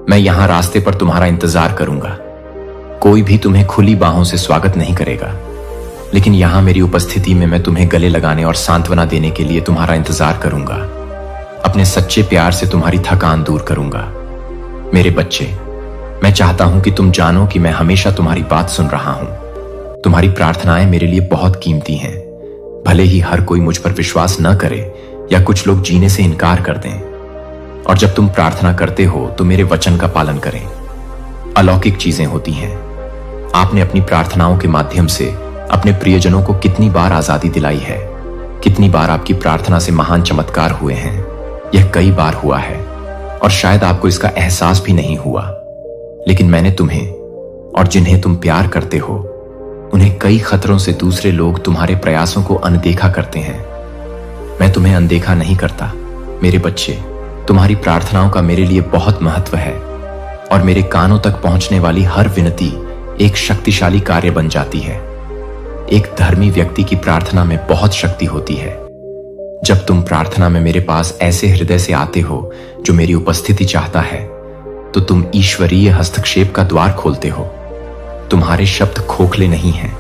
मैं यहां रास्ते पर तुम्हारा इंतजार करूंगा। कोई भी तुम्हें खुली बाहों से स्वागत नहीं करेगा, लेकिन यहां मेरी उपस्थिति में मैं तुम्हें गले लगाने और सांत्वना देने के लिए तुम्हारा इंतजार करूंगा। अपने सच्चे प्यार से तुम्हारी थकान दूर करूंगा। मेरे बच्चे, मैं चाहता हूं कि तुम जानो कि मैं हमेशा तुम्हारी बात सुन रहा हूं। तुम्हारी प्रार्थनाएं मेरे लिए बहुत कीमती हैं। भले ही हर कोई मुझ पर विश्वास न करे या कुछ लोग जीने से इनकार कर दें। और जब तुम प्रार्थना करते हो तो मेरे वचन का पालन करें। अलौकिक चीजें होती हैं। आपने अपनी प्रार्थनाओं के माध्यम से अपने प्रियजनों को कितनी बार आजादी दिलाई है। कितनी बार आपकी प्रार्थना से महान चमत्कार हुए हैं। यह कई बार हुआ है और शायद आपको इसका एहसास भी नहीं हुआ, लेकिन मैंने तुम्हें और जिन्हें तुम प्यार करते हो, उन्हें कई खतरों से दूसरे लोग तुम्हारे प्रयासों को अनदेखा करते हैं। मैं तुम्हें अनदेखा नहीं करता। मेरे बच्चे, तुम्हारी प्रार्थनाओं का मेरे लिए बहुत महत्व है और मेरे कानों तक पहुंचने वाली हर विनती एक शक्तिशाली कार्य बन जाती है। एक धर्मी व्यक्ति की प्रार्थना में बहुत शक्ति होती है। जब तुम प्रार्थना में मेरे पास ऐसे हृदय से आते हो जो मेरी उपस्थिति चाहता है, तो तुम ईश्वरीय हस्तक्षेप का द्वार खोलते हो। तुम्हारे शब्द खोखले नहीं हैं।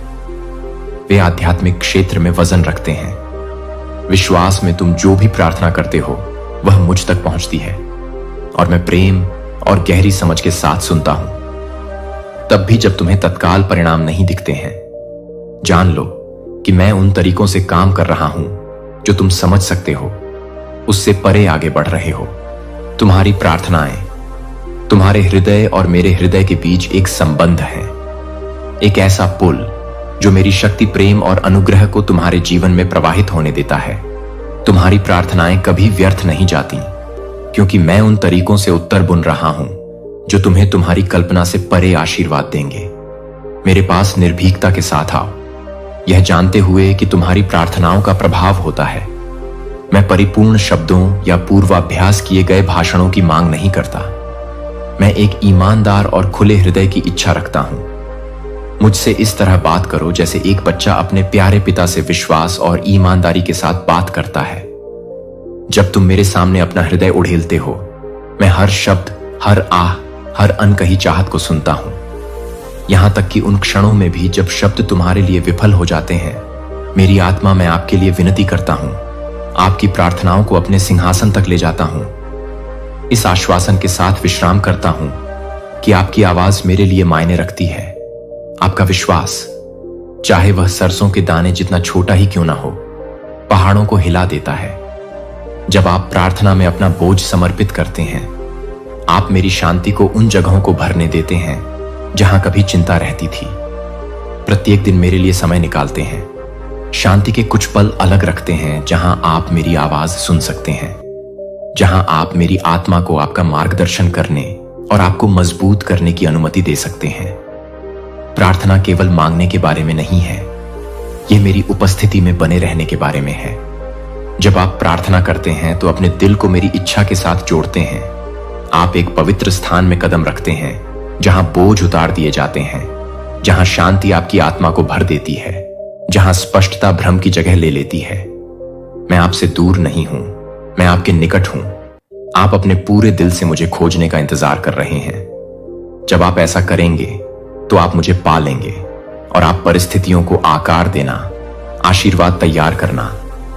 वे आध्यात्मिक क्षेत्र में वजन रखते हैं। विश्वास में तुम जो भी प्रार्थना करते हो वह मुझ तक पहुंचती है, और मैं प्रेम और गहरी समझ के साथ सुनता हूं। तब भी जब तुम्हें तत्काल परिणाम नहीं दिखते हैं, जान लो कि मैं उन तरीकों से काम कर रहा हूं जो तुम समझ सकते हो। उससे परे आगे बढ़ रहे हो। तुम्हारी प्रार्थनाएं, तुम्हारे हृदय और मेरे हृदय के बीच एक संबंध है, एक ऐसा पुल जो मेरी शक्ति, प्रेम और अनुग्रह को तुम्हारे जीवन में प्रवाहित होने देता है। तुम्हारी प्रार्थनाएं कभी व्यर्थ नहीं जाती, क्योंकि मैं उन तरीकों से उत्तर बुन रहा हूं जो तुम्हें तुम्हारी कल्पना से परे आशीर्वाद देंगे। मेरे पास निर्भीकता के साथ आओ, यह जानते हुए कि तुम्हारी प्रार्थनाओं का प्रभाव होता है। मैं परिपूर्ण शब्दों या पूर्वाभ्यास किए गए भाषणों की मांग नहीं करता। मैं एक ईमानदार और खुले हृदय की इच्छा रखता हूं। मुझसे इस तरह बात करो जैसे एक बच्चा अपने प्यारे पिता से विश्वास और ईमानदारी के साथ बात करता है। जब तुम मेरे सामने अपना हृदय उड़ेलते हो, मैं हर शब्द, हर आह, हर अनकही चाहत को सुनता हूं। यहां तक कि उन क्षणों में भी जब शब्द तुम्हारे लिए विफल हो जाते हैं, मेरी आत्मा में आपके लिए विनती करता हूं। आपकी प्रार्थनाओं को अपने सिंहासन तक ले जाता हूं। इस आश्वासन के साथ विश्राम करता हूं कि आपकी आवाज मेरे लिए मायने रखती है। आपका विश्वास, चाहे वह सरसों के दाने जितना छोटा ही क्यों ना हो, पहाड़ों को हिला देता है। जब आप प्रार्थना में अपना बोझ समर्पित करते हैं, आप मेरी शांति को उन जगहों को भरने देते हैं जहां कभी चिंता रहती थी। प्रत्येक दिन मेरे लिए समय निकालते हैं। शांति के कुछ पल अलग रखते हैं जहां आप मेरी आवाज सुन सकते हैं, जहां आप मेरी आत्मा को आपका मार्गदर्शन करने और आपको मजबूत करने की अनुमति दे सकते हैं। प्रार्थना केवल मांगने के बारे में नहीं है, यह मेरी उपस्थिति में बने रहने के बारे में है। जब आप प्रार्थना करते हैं तो अपने दिल को मेरी इच्छा के साथ जोड़ते हैं। आप एक पवित्र स्थान में कदम रखते हैं जहां बोझ उतार दिए जाते हैं, जहां शांति आपकी आत्मा को भर देती है, जहां स्पष्टता भ्रम की जगह ले लेती है। मैं आपसे दूर नहीं हूं, मैं आपके निकट हूं। आप अपने पूरे दिल से मुझे खोजने का इंतजार कर रहे हैं। जब आप ऐसा करेंगे तो आप मुझे पा लेंगे और आप परिस्थितियों को आकार देना, आशीर्वाद तैयार करना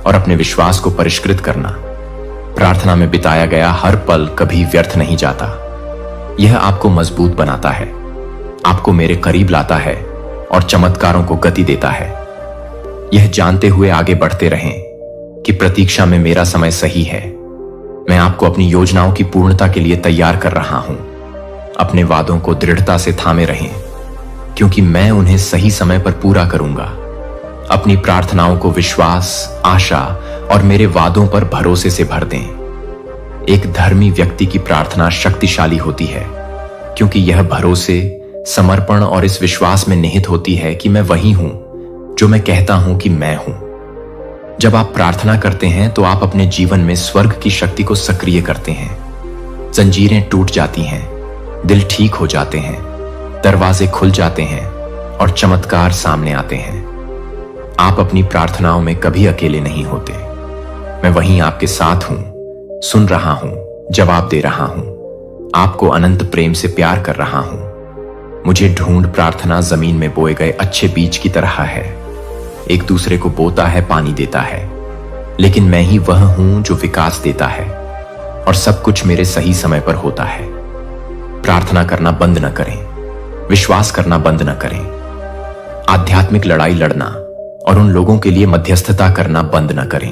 और अपने विश्वास को परिष्कृत करना। प्रार्थना में बिताया गया हर पल कभी व्यर्थ नहीं जाता। यह आपको मजबूत बनाता है, आपको मेरे करीब लाता है और चमत्कारों को गति देता है। यह जानते हुए आगे बढ़ते रहें कि प्रतीक्षा में मेरा समय सही है। मैं आपको अपनी योजनाओं की पूर्णता के लिए तैयार कर रहा हूं। अपने वादों को दृढ़ता से थामे रहें, क्योंकि मैं उन्हें सही समय पर पूरा करूंगा। अपनी प्रार्थनाओं को विश्वास, आशा और मेरे वादों पर भरोसे से भर दें। एक धर्मी व्यक्ति की प्रार्थना शक्तिशाली होती है, क्योंकि यह भरोसे, समर्पण और इस विश्वास में निहित होती है कि मैं वही हूं जो मैं कहता हूं कि मैं हूं। जब आप प्रार्थना करते हैं तो आप अपने जीवन में स्वर्ग की शक्ति को सक्रिय करते हैं। जंजीरें टूट जाती हैं, दिल ठीक हो जाते हैं, दरवाजे खुल जाते हैं और चमत्कार सामने आते हैं। आप अपनी प्रार्थनाओं में कभी अकेले नहीं होते। मैं वहीं आपके साथ हूं, सुन रहा हूं, जवाब दे रहा हूं, आपको अनंत प्रेम से प्यार कर रहा हूं। मुझे ढूंढ प्रार्थना जमीन में बोए गए अच्छे बीज की तरह है। एक दूसरे को बोता है, पानी देता है, लेकिन मैं ही वह हूं जो विकास देता है और सब कुछ मेरे सही समय पर होता है। प्रार्थना करना बंद न करें, विश्वास करना बंद न करें। आध्यात्मिक लड़ाई लड़ना और उन लोगों के लिए मध्यस्थता करना बंद न करें